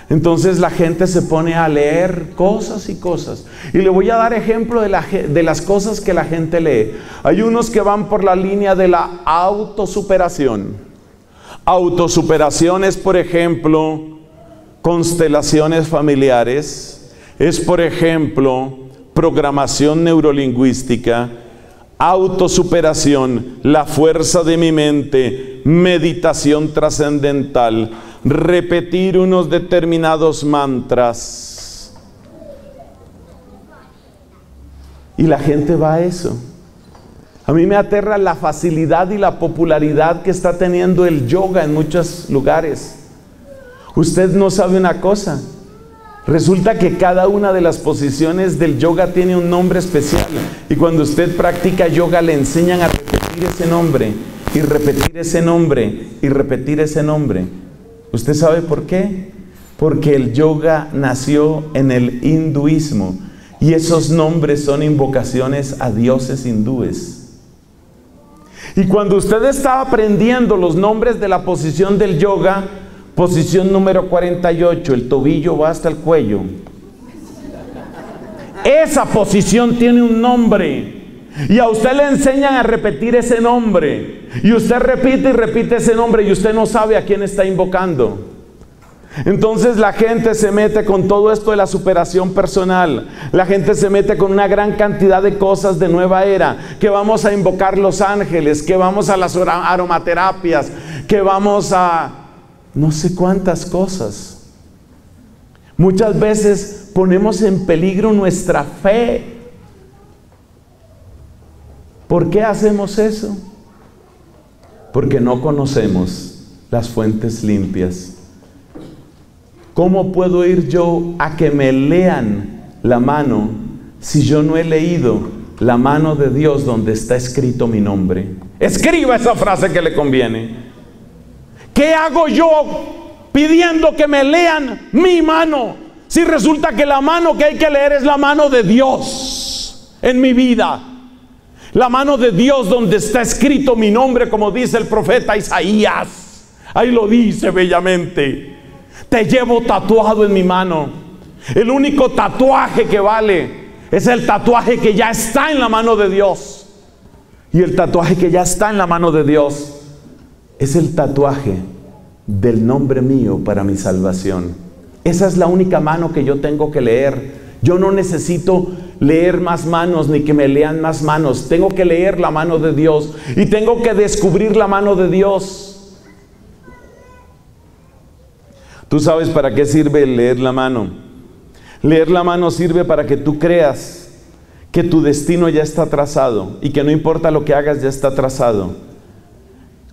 Entonces la gente se pone a leer cosas y cosas. Y le voy a dar ejemplo de las cosas que la gente lee. Hay unos que van por la línea de la autosuperación. Autosuperación es, por ejemplo, constelaciones familiares. Es, por ejemplo, programación neurolingüística. Autosuperación, la fuerza de mi mente, meditación trascendental, repetir unos determinados mantras. Y la gente va a eso. A mí me aterra la facilidad y la popularidad que está teniendo el yoga en muchos lugares. Usted no sabe una cosa. Resulta que cada una de las posiciones del yoga tiene un nombre especial. Y cuando usted practica yoga le enseñan a repetir ese nombre, y repetir ese nombre, y repetir ese nombre. ¿Usted sabe por qué? Porque el yoga nació en el hinduismo. Y esos nombres son invocaciones a dioses hindúes. Y cuando usted está aprendiendo los nombres de la posición del yoga, posición número 48, el tobillo va hasta el cuello. Esa posición tiene un nombre. Y a usted le enseñan a repetir ese nombre. Y usted repite y repite ese nombre y usted no sabe a quién está invocando. Entonces la gente se mete con todo esto de la superación personal. La gente se mete con una gran cantidad de cosas de nueva era. Que vamos a invocar los ángeles, que vamos a las aromaterapias, que vamos a no sé cuántas cosas. Muchas veces ponemos en peligro nuestra fe. ¿Por qué hacemos eso? Porque no conocemos las fuentes limpias. ¿Cómo puedo ir yo a que me lean la mano si yo no he leído la mano de Dios donde está escrito mi nombre? Escriba esa frase que le conviene. ¿Qué hago yo pidiendo que me lean mi mano si resulta que la mano que hay que leer es la mano de Dios en mi vida? La mano de Dios donde está escrito mi nombre, como dice el profeta Isaías. Ahí lo dice bellamente. Te llevo tatuado en mi mano. El único tatuaje que vale es el tatuaje que ya está en la mano de Dios. Y el tatuaje que ya está en la mano de Dios es el tatuaje del nombre mío para mi salvación. Esa es la única mano que yo tengo que leer. Yo no necesito leer más manos ni que me lean más manos. Tengo que leer la mano de Dios y tengo que descubrir la mano de Dios. ¿Tú sabes para qué sirve leer la mano? Leer la mano sirve para que tú creas que tu destino ya está trazado y que no importa lo que hagas, ya está trazado.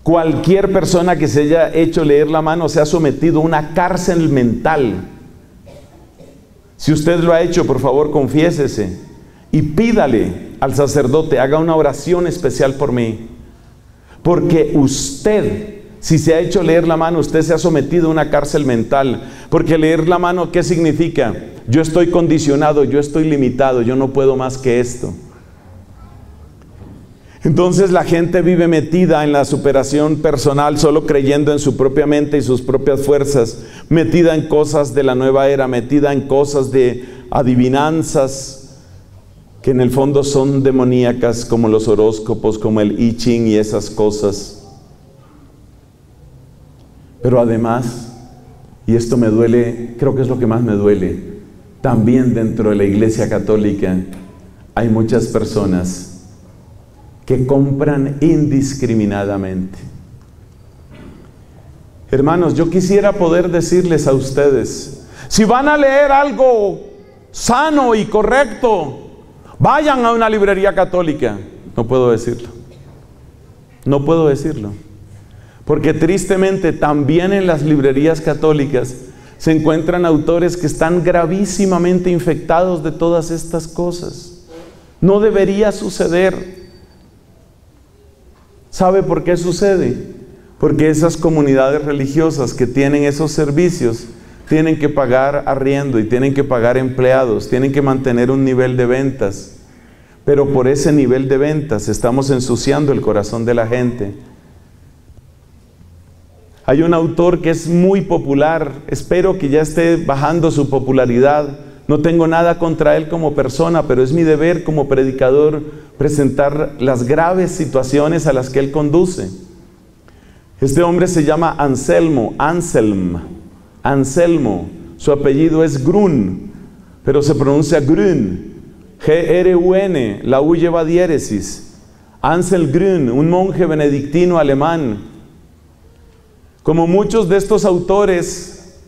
Cualquier persona que se haya hecho leer la mano se ha sometido a una cárcel mental. Si usted lo ha hecho, por favor, confiésese y pídale al sacerdote, haga una oración especial por mí. Porque usted, si se ha hecho leer la mano, usted se ha sometido a una cárcel mental. Porque leer la mano, ¿qué significa? Yo estoy condicionado, yo estoy limitado, yo no puedo más que esto. Entonces la gente vive metida en la superación personal, solo creyendo en su propia mente y sus propias fuerzas, metida en cosas de la nueva era, metida en cosas de adivinanzas que en el fondo son demoníacas, como los horóscopos, como el I Ching y esas cosas. Pero además, y esto me duele, creo que es lo que más me duele, también dentro de la Iglesia Católica hay muchas personas que compran indiscriminadamente. Hermanos, yo quisiera poder decirles a ustedes, si van a leer algo sano y correcto, vayan a una librería católica. No puedo decirlo. No puedo decirlo. Porque tristemente también en las librerías católicas se encuentran autores que están gravísimamente infectados de todas estas cosas. No debería suceder. ¿Sabe por qué sucede? Porque esas comunidades religiosas que tienen esos servicios tienen que pagar arriendo y tienen que pagar empleados, tienen que mantener un nivel de ventas. Pero por ese nivel de ventas estamos ensuciando el corazón de la gente. Hay un autor que es muy popular, espero que ya esté bajando su popularidad. No tengo nada contra él como persona, pero es mi deber como predicador presentar las graves situaciones a las que él conduce. Este hombre se llama Anselmo, Anselmo. Su apellido es Grun, pero se pronuncia Grün, G-R-U-N, la U lleva diéresis. Ansel Grün, un monje benedictino alemán. Como muchos de estos autores,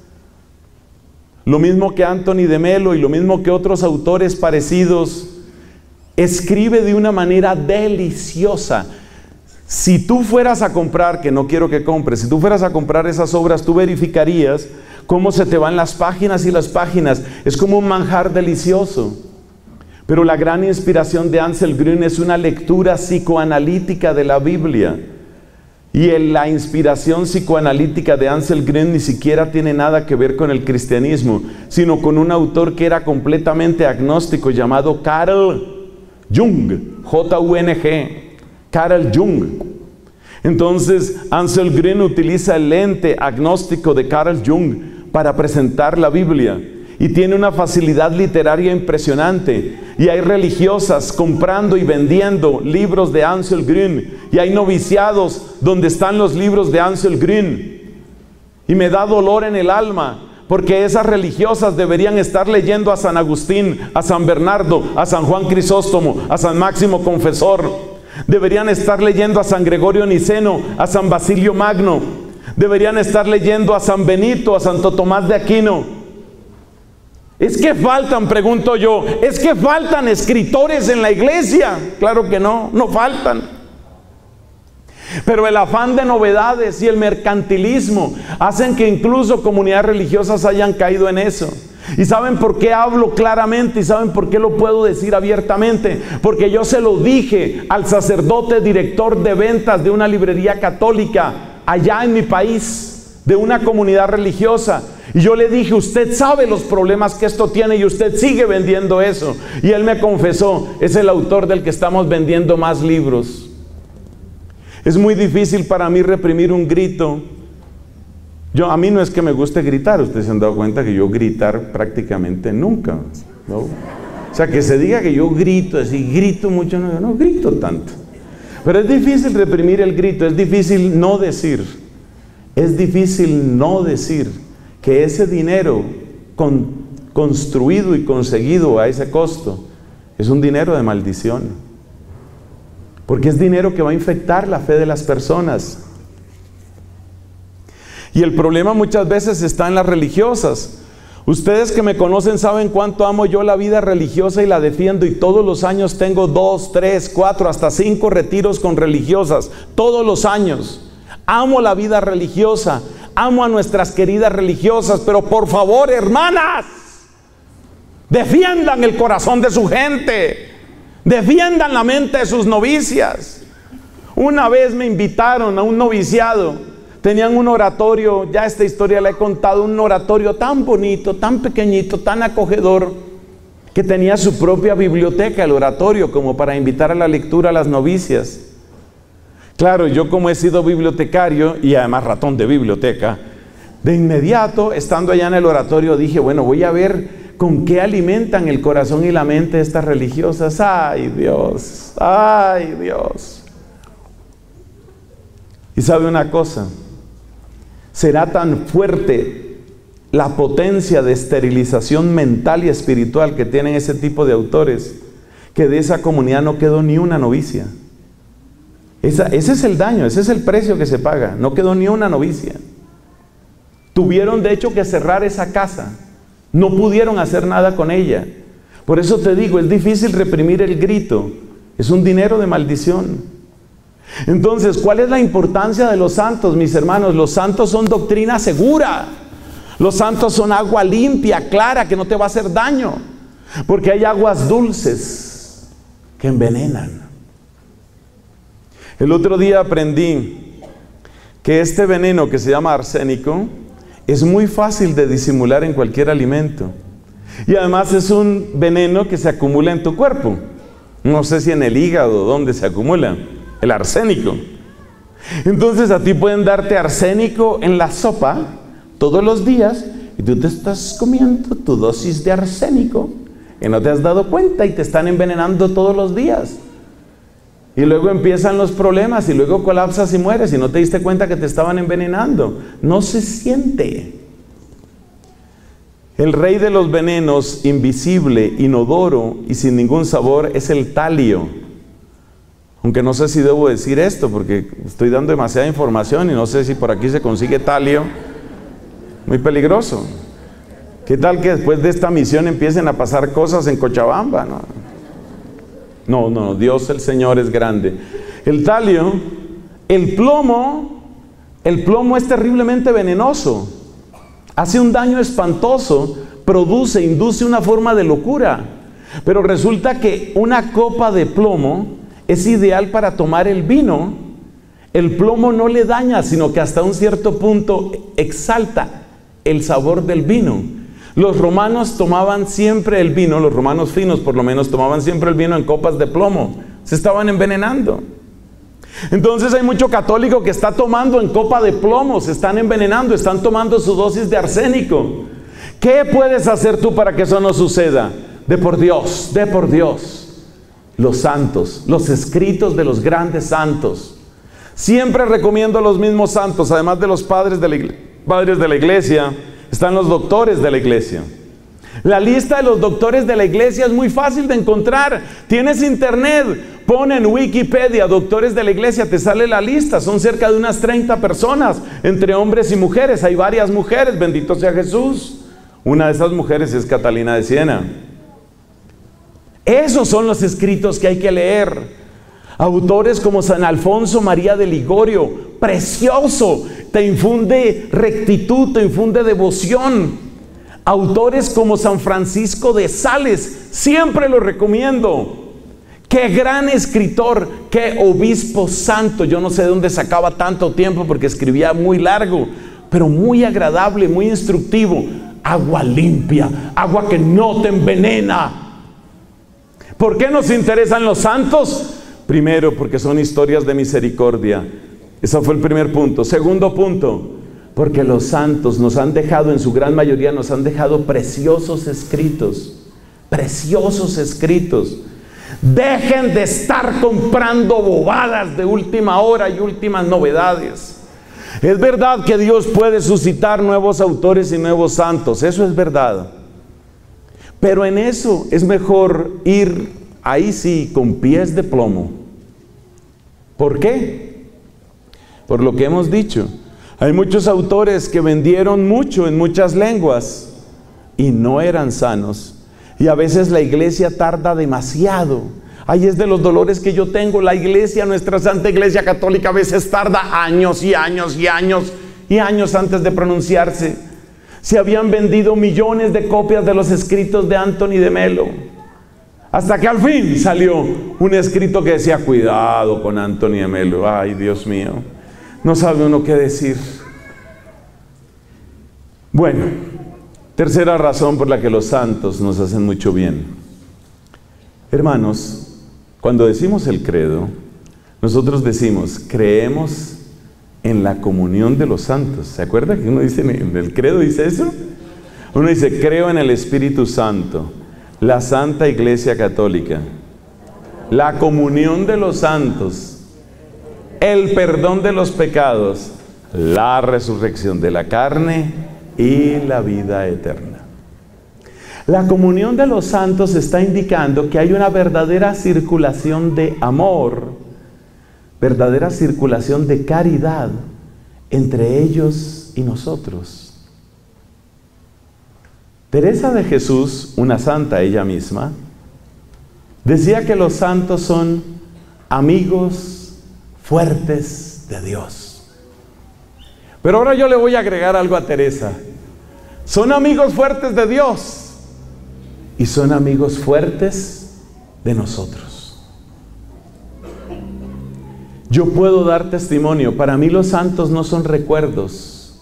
lo mismo que Anthony de Melo y lo mismo que otros autores parecidos, escribe de una manera deliciosa. Si tú fueras a comprar, que no quiero que compres, si tú fueras a comprar esas obras, tú verificarías cómo se te van las páginas y las páginas. Es como un manjar delicioso. Pero la gran inspiración de Ansel Grün es una lectura psicoanalítica de la Biblia. Y la inspiración psicoanalítica de Ansel Grün ni siquiera tiene nada que ver con el cristianismo, sino con un autor que era completamente agnóstico llamado Carl Jung, J-U-N-G, Carl Jung. Entonces Ansel Grün utiliza el lente agnóstico de Carl Jung para presentar la Biblia. Y tiene una facilidad literaria impresionante. Y hay religiosas comprando y vendiendo libros de Ansel Grün. Y hay noviciados donde están los libros de Ansel Grün. Y me da dolor en el alma, porque esas religiosas deberían estar leyendo a San Agustín, a San Bernardo, a San Juan Crisóstomo, a San Máximo Confesor. Deberían estar leyendo a San Gregorio Niceno, a San Basilio Magno. Deberían estar leyendo a San Benito, a Santo Tomás de Aquino. ¿Es que faltan, pregunto yo, es que faltan escritores en la iglesia? Claro que no, no faltan. Pero el afán de novedades y el mercantilismo hacen que incluso comunidades religiosas hayan caído en eso. ¿Y saben por qué hablo claramente? ¿Y saben por qué lo puedo decir abiertamente? Porque yo se lo dije al sacerdote director de ventas de una librería católica allá en mi país, de una comunidad religiosa. Y yo le dije, usted sabe los problemas que esto tiene y usted sigue vendiendo eso. Y él me confesó, es el autor del que estamos vendiendo más libros. Es muy difícil para mí reprimir un grito. A mí no es que me guste gritar, ustedes se han dado cuenta que yo gritar prácticamente nunca, ¿no? O sea, que se diga que yo grito, así grito mucho, no grito tanto. Pero es difícil reprimir el grito, es difícil no decir. Es difícil no decir que ese dinero construido y conseguido a ese costo es un dinero de maldición. Porque es dinero que va a infectar la fe de las personas. Y el problema muchas veces está en las religiosas. Ustedes que me conocen saben cuánto amo yo la vida religiosa y la defiendo, y todos los años tengo 2, 3, 4, hasta 5 retiros con religiosas, todos los años. Amo la vida religiosa, amo a nuestras queridas religiosas, pero por favor, hermanas, defiendan el corazón de su gente, defiendan la mente de sus novicias. Una vez me invitaron a un noviciado, tenían un oratorio, ya esta historia la he contado, un oratorio tan bonito, tan pequeñito, tan acogedor. que tenía su propia biblioteca, el oratorio, como para invitar a la lectura a las novicias. Claro, yo como he sido bibliotecario y además ratón de biblioteca, de inmediato, estando allá en el oratorio, dije, bueno, voy a ver con qué alimentan el corazón y la mente de estas religiosas. ¡Ay, Dios! ¡Ay, Dios! Y sabe una cosa, será tan fuerte la potencia de esterilización mental y espiritual que tienen ese tipo de autores, que de esa comunidad no quedó ni una novicia. Ese es el daño, ese es el precio que se paga. No quedó ni una novicia. Tuvieron de hecho que cerrar esa casa. No pudieron hacer nada con ella. Por eso te digo, es difícil reprimir el grito. Es un dinero de maldición. Entonces, ¿cuál es la importancia de los santos, mis hermanos? Los santos son doctrina segura. Los santos son agua limpia, clara, que no te va a hacer daño. Porque hay aguas dulces que envenenan. El otro día aprendí que este veneno que se llama arsénico es muy fácil de disimular en cualquier alimento. Y además es un veneno que se acumula en tu cuerpo. No sé si en el hígado, ¿dónde se acumula? El arsénico. Entonces a ti pueden darte arsénico en la sopa todos los días y tú te estás comiendo tu dosis de arsénico y no te has dado cuenta y te están envenenando todos los días. Y luego empiezan los problemas y luego colapsas y mueres y no te diste cuenta que te estaban envenenando. No se siente. El rey de los venenos, invisible, inodoro y sin ningún sabor, es el talio. Aunque no sé si debo decir esto porque estoy dando demasiada información y no sé si por aquí se consigue talio. Muy peligroso. ¿Qué tal que después de esta misión empiecen a pasar cosas en Cochabamba? No, Dios el Señor es grande. El talio, el plomo es terriblemente venenoso. Hace un daño espantoso, induce una forma de locura. Pero resulta que una copa de plomo es ideal para tomar el vino. El plomo no le daña, sino que hasta un cierto punto exalta el sabor del vino. Los romanos tomaban siempre el vino, los romanos finos por lo menos tomaban siempre el vino en copas de plomo. Se estaban envenenando. Entonces hay mucho católico que está tomando en copa de plomo, se están envenenando, están tomando su dosis de arsénico. ¿Qué puedes hacer tú para que eso no suceda? De por Dios. Los santos, los escritos de los grandes santos. Siempre recomiendo los mismos santos, además de los padres de la iglesia. Están los doctores de la iglesia. La lista de los doctores de la iglesia es muy fácil de encontrar. Tienes internet, pon en Wikipedia doctores de la iglesia, te sale la lista. Son cerca de unas 30 personas, entre hombres y mujeres. Hay varias mujeres, bendito sea Jesús. Una de esas mujeres es Catalina de Siena. Esos son los escritos que hay que leer. Autores como San Alfonso María de Ligorio, precioso, te infunde rectitud, te infunde devoción. Autores como San Francisco de Sales, siempre lo recomiendo. Qué gran escritor, qué obispo santo. Yo no sé de dónde sacaba tanto tiempo porque escribía muy largo, pero muy agradable, muy instructivo. Agua limpia, agua que no te envenena. ¿Por qué nos interesan los santos? Primero, porque son historias de misericordia. Ese fue el primer punto. Segundo punto, porque los santos nos han dejado, en su gran mayoría, nos han dejado preciosos escritos. Preciosos escritos. Dejen de estar comprando bobadas de última hora y últimas novedades. Es verdad que Dios puede suscitar nuevos autores y nuevos santos. Eso es verdad. Pero en eso es mejor ir, ahí sí, con pies de plomo. ¿Por qué? Por lo que hemos dicho. Hay muchos autores que vendieron mucho en muchas lenguas y no eran sanos. Y a veces la iglesia tarda demasiado. Ahí es de los dolores que yo tengo. La iglesia, nuestra Santa Iglesia Católica, a veces tarda años y años y años y años antes de pronunciarse. Se habían vendido millones de copias de los escritos de Anthony de Melo. Hasta que al fin salió un escrito que decía, cuidado con Anthony de Melo. Ay, Dios mío, no sabe uno qué decir. Bueno, tercera razón por la que los santos nos hacen mucho bien. Hermanos, cuando decimos el credo, nosotros decimos, creemos en la comunión de los santos. ¿Se acuerda que uno dice, en el credo dice eso? Uno dice, creo en el Espíritu Santo, la Santa Iglesia Católica, la comunión de los santos, el perdón de los pecados, la resurrección de la carne y la vida eterna. La comunión de los santos está indicando que hay una verdadera circulación de amor, verdadera circulación de caridad entre ellos y nosotros. Teresa de Jesús, una santa ella misma, decía que los santos son amigos fuertes de Dios. Pero ahora yo le voy a agregar algo a Teresa. Son amigos fuertes de Dios y son amigos fuertes de nosotros. Yo puedo dar testimonio. Para mí los santos no son recuerdos,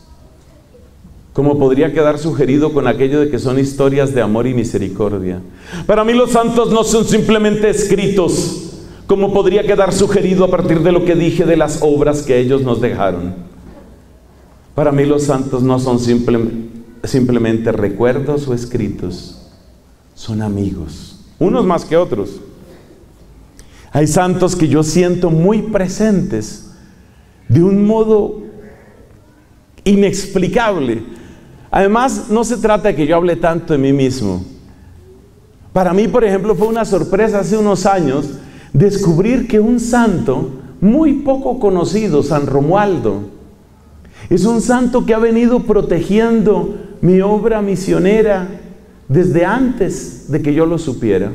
como podría quedar sugerido con aquello de que son historias de amor y misericordia. Para mí los santos no son simplemente escritos, como podría quedar sugerido a partir de lo que dije de las obras que ellos nos dejaron. Para mí los santos no son simplemente recuerdos o escritos, son amigos, unos más que otros. Hay santos que yo siento muy presentes de un modo inexplicable. Además, no se trata de que yo hable tanto de mí mismo. Para mí, por ejemplo, fue una sorpresa hace unos años descubrir que un santo muy poco conocido, San Romualdo, es un santo que ha venido protegiendo mi obra misionera desde antes de que yo lo supiera.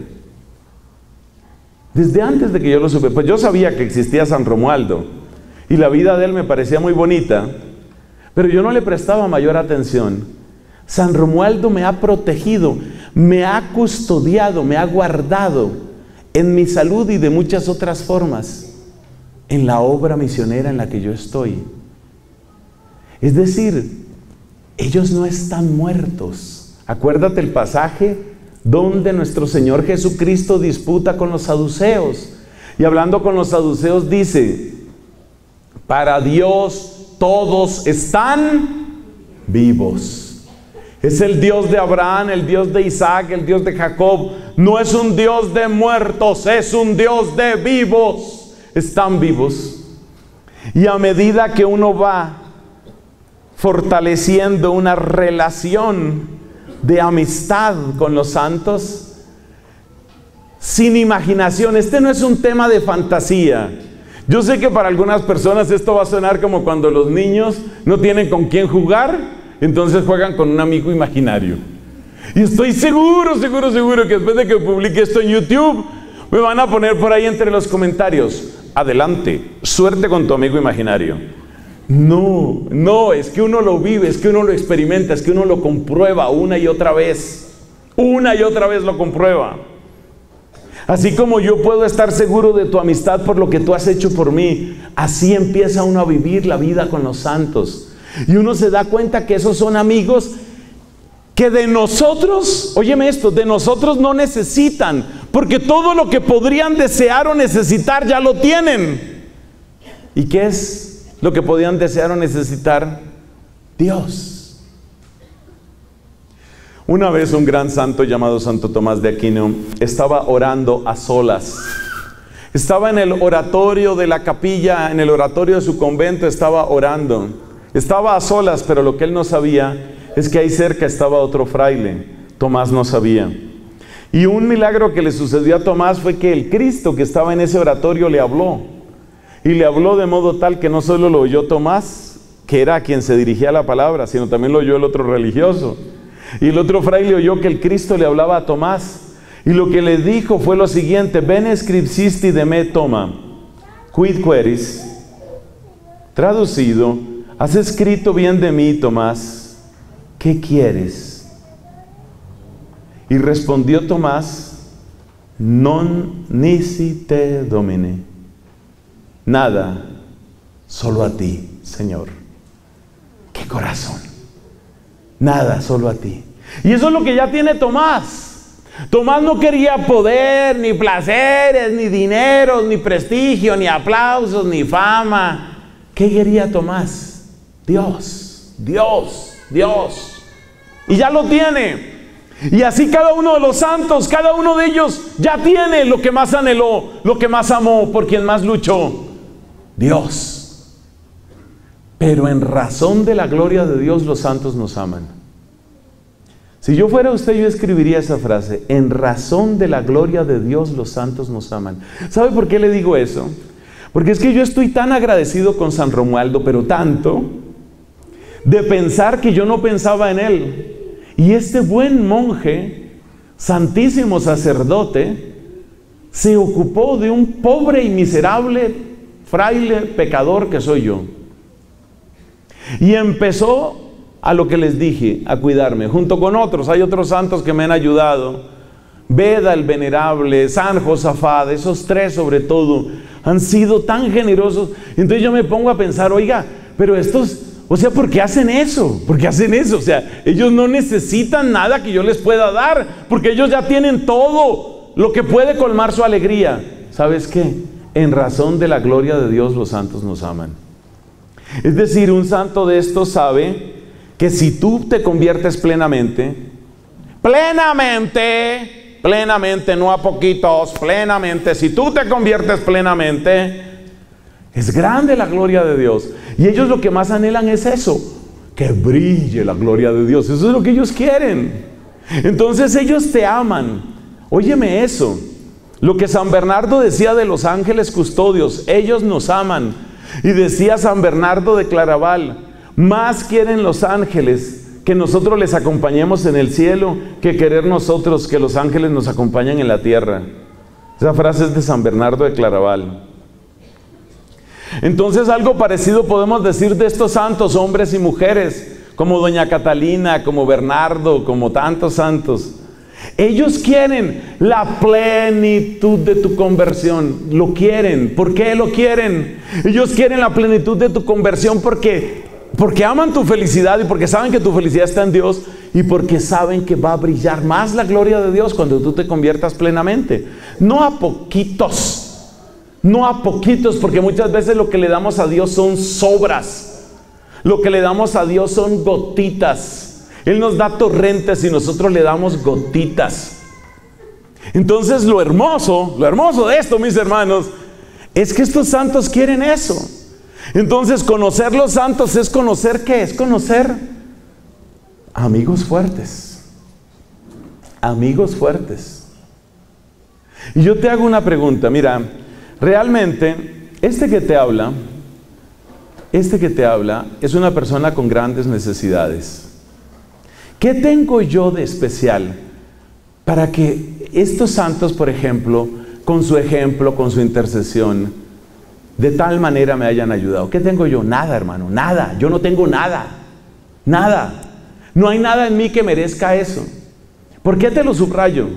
Desde antes de que yo lo supe, pues yo sabía que existía San Romualdo y la vida de él me parecía muy bonita, pero yo no le prestaba mayor atención. San Romualdo me ha protegido, me ha custodiado, me ha guardado en mi salud y de muchas otras formas en la obra misionera en la que yo estoy. Es decir, ellos no están muertos. Acuérdate el pasaje donde nuestro Señor Jesucristo disputa con los saduceos. Y hablando con los saduceos dice, para Dios todos están vivos. Es el Dios de Abraham, el Dios de Isaac, el Dios de Jacob. No es un Dios de muertos, es un Dios de vivos. Están vivos. Y a medida que uno va fortaleciendo una relación de amistad con los santos, sin imaginación. Este no es un tema de fantasía. Yo sé que para algunas personas esto va a sonar como cuando los niños no tienen con quién jugar, entonces juegan con un amigo imaginario. Y estoy seguro que después de que publique esto en YouTube, me van a poner por ahí entre los comentarios, adelante, suerte con tu amigo imaginario. No, es que uno lo vive, es que uno lo experimenta, es que uno lo comprueba una y otra vez lo comprueba. Así como yo puedo estar seguro de tu amistad por lo que tú has hecho por mí, así empieza uno a vivir la vida con los santos. Y uno se da cuenta que esos son amigos que de nosotros, óyeme esto, de nosotros no necesitan, porque todo lo que podrían desear o necesitar ya lo tienen. ¿Y qué es lo que podían desear o necesitar? Dios. Una vez un gran santo llamado Santo Tomás de Aquino estaba orando a solas. Estaba en el oratorio de la capilla, en el oratorio de su convento, estaba orando. Estaba a solas, pero lo que él no sabía es que ahí cerca estaba otro fraile. Tomás no sabía. Y un milagro que le sucedió a Tomás fue que el Cristo que estaba en ese oratorio le habló. Y le habló de modo tal que no solo lo oyó Tomás, que era a quien se dirigía la palabra, sino también lo oyó el otro religioso. Y el otro fraile oyó que el Cristo le hablaba a Tomás. Y lo que le dijo fue lo siguiente: Bene scripsisti de me Toma, quid queris. Traducido, has escrito bien de mí, Tomás, ¿qué quieres? Y respondió Tomás, non nisi te domine. Nada, solo a ti, Señor. ¡Qué corazón! Nada, solo a ti. Y eso es lo que ya tiene Tomás. Tomás no quería poder, ni placeres, ni dinero, ni prestigio, ni aplausos, ni fama. ¿Qué quería Tomás? Dios, Dios, Dios. Y ya lo tiene. Y así cada uno de los santos, cada uno de ellos ya tiene lo que más anheló, lo que más amó, por quien más luchó. Dios. Pero en razón de la gloria de Dios, los santos nos aman. Si yo fuera usted, yo escribiría esa frase: en razón de la gloria de Dios, los santos nos aman. ¿Sabe por qué le digo eso? Porque es que yo estoy tan agradecido con San Romualdo, pero tanto, de pensar que yo no pensaba en él. Y este buen monje, santísimo sacerdote, se ocupó de un pobre y miserable fraile pecador que soy yo. Y empezó a lo que les dije, a cuidarme, junto con otros. Hay otros santos que me han ayudado. Beda el Venerable, San Josafat, esos tres sobre todo, han sido tan generosos. Entonces yo me pongo a pensar, oiga, pero estos, o sea, ¿por qué hacen eso? ¿Por qué hacen eso? O sea, ellos no necesitan nada que yo les pueda dar, porque ellos ya tienen todo lo que puede colmar su alegría. ¿Sabes qué? En razón de la gloria de Dios, los santos nos aman. Es decir, un santo de estos sabe que si tú te conviertes plenamente, no a poquitos, plenamente, si tú te conviertes plenamente, es grande la gloria de Dios. Y ellos lo que más anhelan es eso, que brille la gloria de Dios. Eso es lo que ellos quieren. Entonces ellos te aman. Óyeme eso, lo que San Bernardo decía de los ángeles custodios: ellos nos aman. Y decía San Bernardo de Claraval: más quieren los ángeles que nosotros les acompañemos en el cielo que querer nosotros que los ángeles nos acompañen en la tierra. Esa frase es de San Bernardo de Claraval. Entonces algo parecido podemos decir de estos santos, hombres y mujeres, como doña Catalina, como Bernardo, como tantos santos. Ellos quieren la plenitud de tu conversión. Lo quieren. ¿Por qué lo quieren? Ellos quieren la plenitud de tu conversión porque aman tu felicidad, y porque saben que tu felicidad está en Dios, y porque saben que va a brillar más la gloria de Dios cuando tú te conviertas plenamente. No a poquitos, porque muchas veces lo que le damos a Dios son sobras. Lo que le damos a Dios son gotitas. Él nos da torrentes y nosotros le damos gotitas. Entonces lo hermoso de esto, mis hermanos, es que estos santos quieren eso. Entonces conocer los santos es conocer, ¿qué? Es conocer amigos fuertes. Amigos fuertes. Y yo te hago una pregunta. Mira, realmente este que te habla es una persona con grandes necesidades. ¿Qué tengo yo de especial para que estos santos, por ejemplo, con su ejemplo, con su intercesión, de tal manera me hayan ayudado? ¿Qué tengo yo? Nada, hermano, nada. Yo no tengo nada. Nada. No hay nada en mí que merezca eso. ¿Por qué te lo subrayo?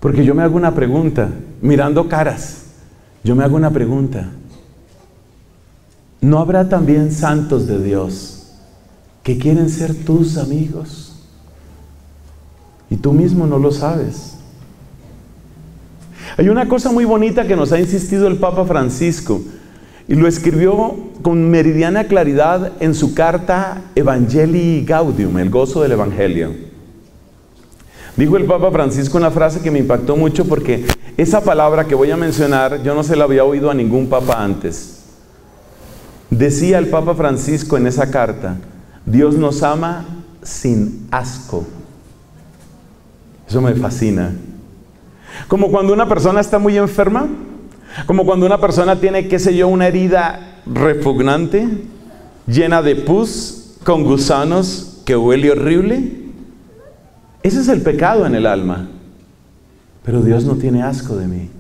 Porque yo me hago una pregunta, mirando caras. Yo me hago una pregunta. ¿No habrá también santos de Dios que quieren ser tus amigos? Y tú mismo no lo sabes. Hay una cosa muy bonita que nos ha insistido el Papa Francisco, y lo escribió con meridiana claridad en su carta Evangelii Gaudium, el gozo del Evangelio. Dijo el Papa Francisco una frase que me impactó mucho, porque esa palabra que voy a mencionar yo no se la había oído a ningún papa antes. Decía el Papa Francisco en esa carta: Dios nos ama sin asco. Eso me fascina. Como cuando una persona está muy enferma, como cuando una persona tiene, qué sé yo, una herida repugnante, llena de pus, con gusanos, que huele horrible. Ese es el pecado en el alma. Pero Dios no tiene asco de mí.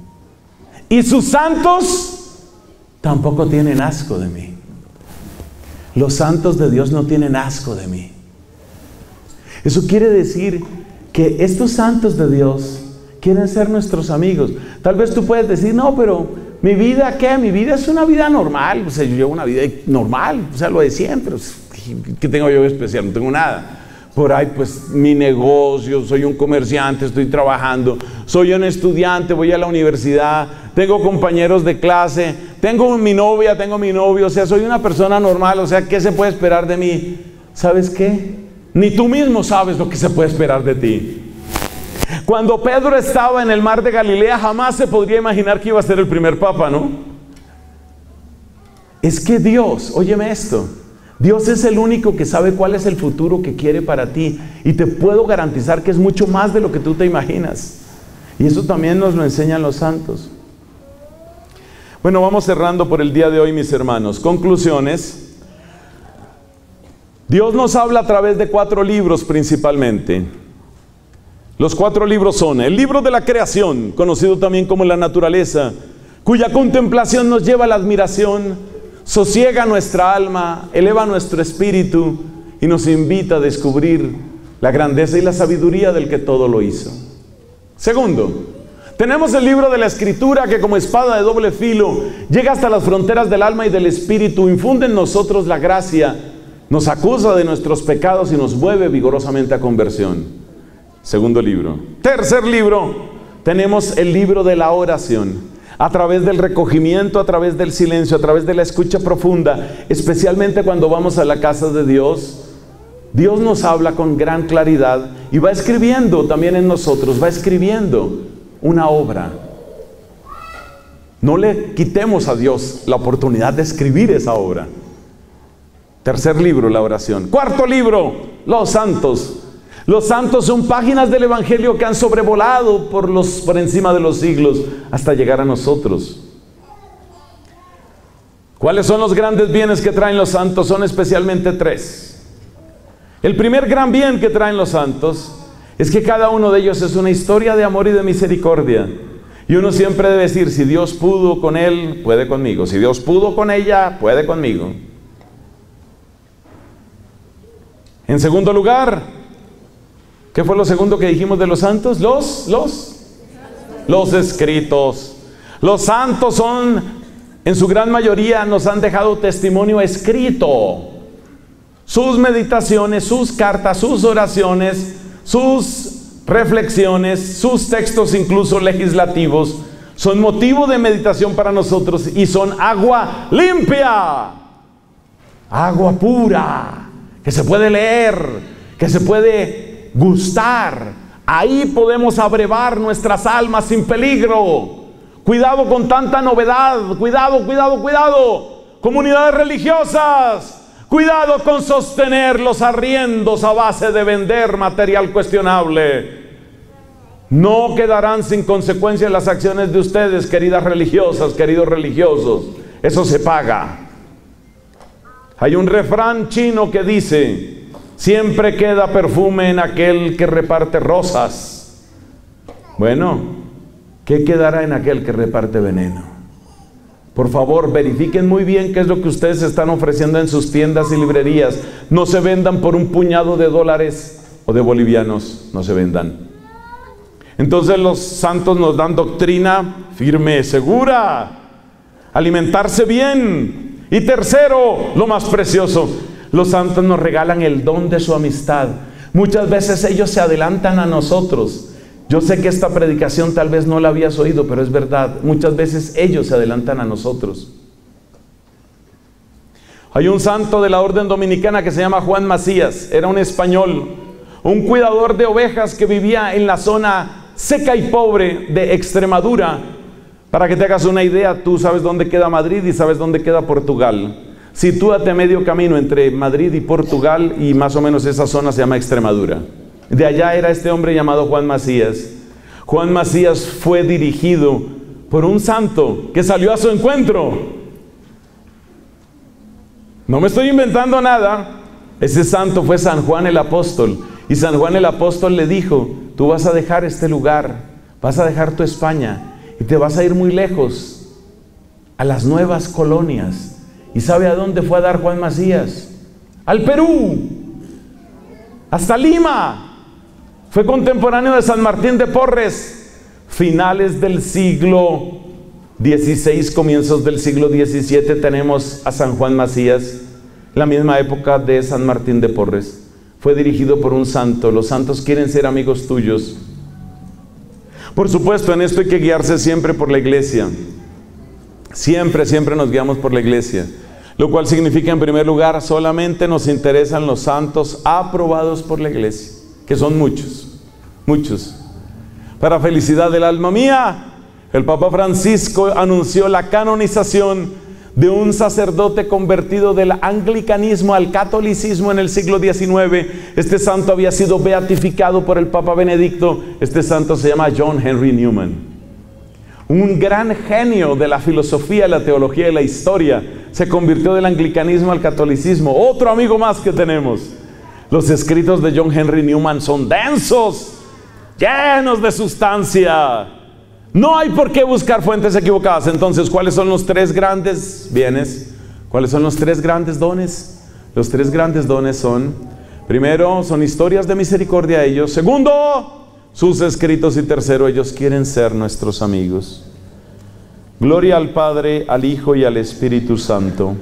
Y sus santos tampoco tienen asco de mí. Los santos de Dios no tienen asco de mí. Eso quiere decir que estos santos de Dios quieren ser nuestros amigos. Tal vez tú puedes decir: no, pero mi vida, ¿qué? Mi vida es una vida normal. O sea, yo llevo una vida normal, o sea, lo de siempre. ¿Qué tengo yo de especial? No tengo nada. por ahí pues mi negocio, soy un comerciante, estoy trabajando, soy un estudiante, voy a la universidad, tengo compañeros de clase, tengo mi novia, tengo mi novio, o sea, soy una persona normal, o sea, ¿qué se puede esperar de mí? ¿Sabes qué? Ni tú mismo sabes lo que se puede esperar de ti. Cuando Pedro estaba en el mar de Galilea, jamás se podría imaginar que iba a ser el primer papa, ¿no? Es que Dios, óyeme esto, Dios es el único que sabe cuál es el futuro que quiere para ti, y te puedo garantizar que es mucho más de lo que tú te imaginas. Y eso también nos lo enseñan los santos. Bueno, vamos cerrando por el día de hoy, mis hermanos. Conclusiones. Dios nos habla a través de 4 libros principalmente. Los 4 libros son el libro de la creación, conocido también como la naturaleza, cuya contemplación nos lleva a la admiración, sosiega nuestra alma, eleva nuestro espíritu y nos invita a descubrir la grandeza y la sabiduría del que todo lo hizo. Segundo, tenemos el libro de la Escritura, que como espada de doble filo llega hasta las fronteras del alma y del espíritu, infunde en nosotros la gracia, nos acusa de nuestros pecados y nos mueve vigorosamente a conversión. Segundo libro. Tercer libro, tenemos el libro de la oración. A través del recogimiento, a través del silencio, a través de la escucha profunda, especialmente cuando vamos a la casa de Dios, Dios nos habla con gran claridad y va escribiendo también en nosotros, va escribiendo una obra. No le quitemos a Dios la oportunidad de escribir esa obra. Tercer libro, la oración. Cuarto libro, los santos. Los santos son páginas del Evangelio que han sobrevolado por encima de los siglos hasta llegar a nosotros. ¿Cuáles son los grandes bienes que traen los santos? Son especialmente 3. El primer gran bien que traen los santos es que cada uno de ellos es una historia de amor y de misericordia. Y uno siempre debe decir, si Dios pudo con él, puede conmigo. Si Dios pudo con ella, puede conmigo. En segundo lugar, ¿qué fue lo segundo que dijimos de los santos? Los escritos. Los santos son, en su gran mayoría, nos han dejado testimonio escrito. Sus meditaciones, sus cartas, sus oraciones, sus reflexiones, sus textos incluso legislativos, son motivo de meditación para nosotros y son agua limpia, agua pura, que se puede leer, que se puede gustar. Ahí podemos abrevar nuestras almas sin peligro. Cuidado con tanta novedad, cuidado. Comunidades religiosas, cuidado con sostener los arriendos a base de vender material cuestionable. No quedarán sin consecuencias las acciones de ustedes, queridas religiosas, queridos religiosos. Eso se paga. Hay un refrán chino que dice: siempre queda perfume en aquel que reparte rosas. Bueno, ¿qué quedará en aquel que reparte veneno? Por favor, verifiquen muy bien qué es lo que ustedes están ofreciendo en sus tiendas y librerías. No se vendan por un puñado de dólares o de bolivianos, no se vendan. Entonces los santos nos dan doctrina firme, segura, alimentarse bien. Y tercero, lo más precioso, los santos nos regalan el don de su amistad. Muchas veces ellos se adelantan a nosotros. Yo sé que esta predicación tal vez no la habías oído, pero es verdad. Muchas veces ellos se adelantan a nosotros. Hay un santo de la orden dominicana que se llama Juan Macías. Era un español, un cuidador de ovejas que vivía en la zona seca y pobre de Extremadura. Para que te hagas una idea, tú sabes dónde queda Madrid y sabes dónde queda Portugal. Sitúate a medio camino entre Madrid y Portugal, y más o menos esa zona se llama Extremadura. De allá era este hombre llamado Juan Macías. Juan Macías fue dirigido por un santo que salió a su encuentro. No me estoy inventando nada. Ese santo fue San Juan el Apóstol. Y San Juan el Apóstol le dijo: tú vas a dejar este lugar, vas a dejar tu España y te vas a ir muy lejos, a las nuevas colonias. ¿Y sabe a dónde fue a dar Juan Macías? Al Perú, hasta Lima. Fue contemporáneo de San Martín de Porres. Finales del siglo XVI, comienzos del siglo XVII tenemos a San Juan Macías, la misma época de San Martín de Porres. fue dirigido por un santo. Los santos quieren ser amigos tuyos. Por supuesto, en esto hay que guiarse siempre por la iglesia. Siempre nos guiamos por la iglesia. Lo cual significa, en primer lugar, solamente nos interesan los santos aprobados por la iglesia, que son muchos, muchos. Para felicidad del alma mía, el Papa Francisco anunció la canonización de un sacerdote convertido del anglicanismo al catolicismo en el siglo XIX. Este santo había sido beatificado por el Papa Benedicto. Este santo se llama John Henry Newman. Un gran genio de la filosofía, la teología y la historia. Se convirtió del anglicanismo al catolicismo. Otro amigo más que tenemos. Los escritos de John Henry Newman son densos, llenos de sustancia. No hay por qué buscar fuentes equivocadas. Entonces, ¿cuáles son los tres grandes bienes? ¿Cuáles son los tres grandes dones? Los tres grandes dones son, primero, son historias de misericordia a ellos. Segundo, sus escritos. Y tercero, ellos quieren ser nuestros amigos. Gloria al Padre, al Hijo y al Espíritu Santo.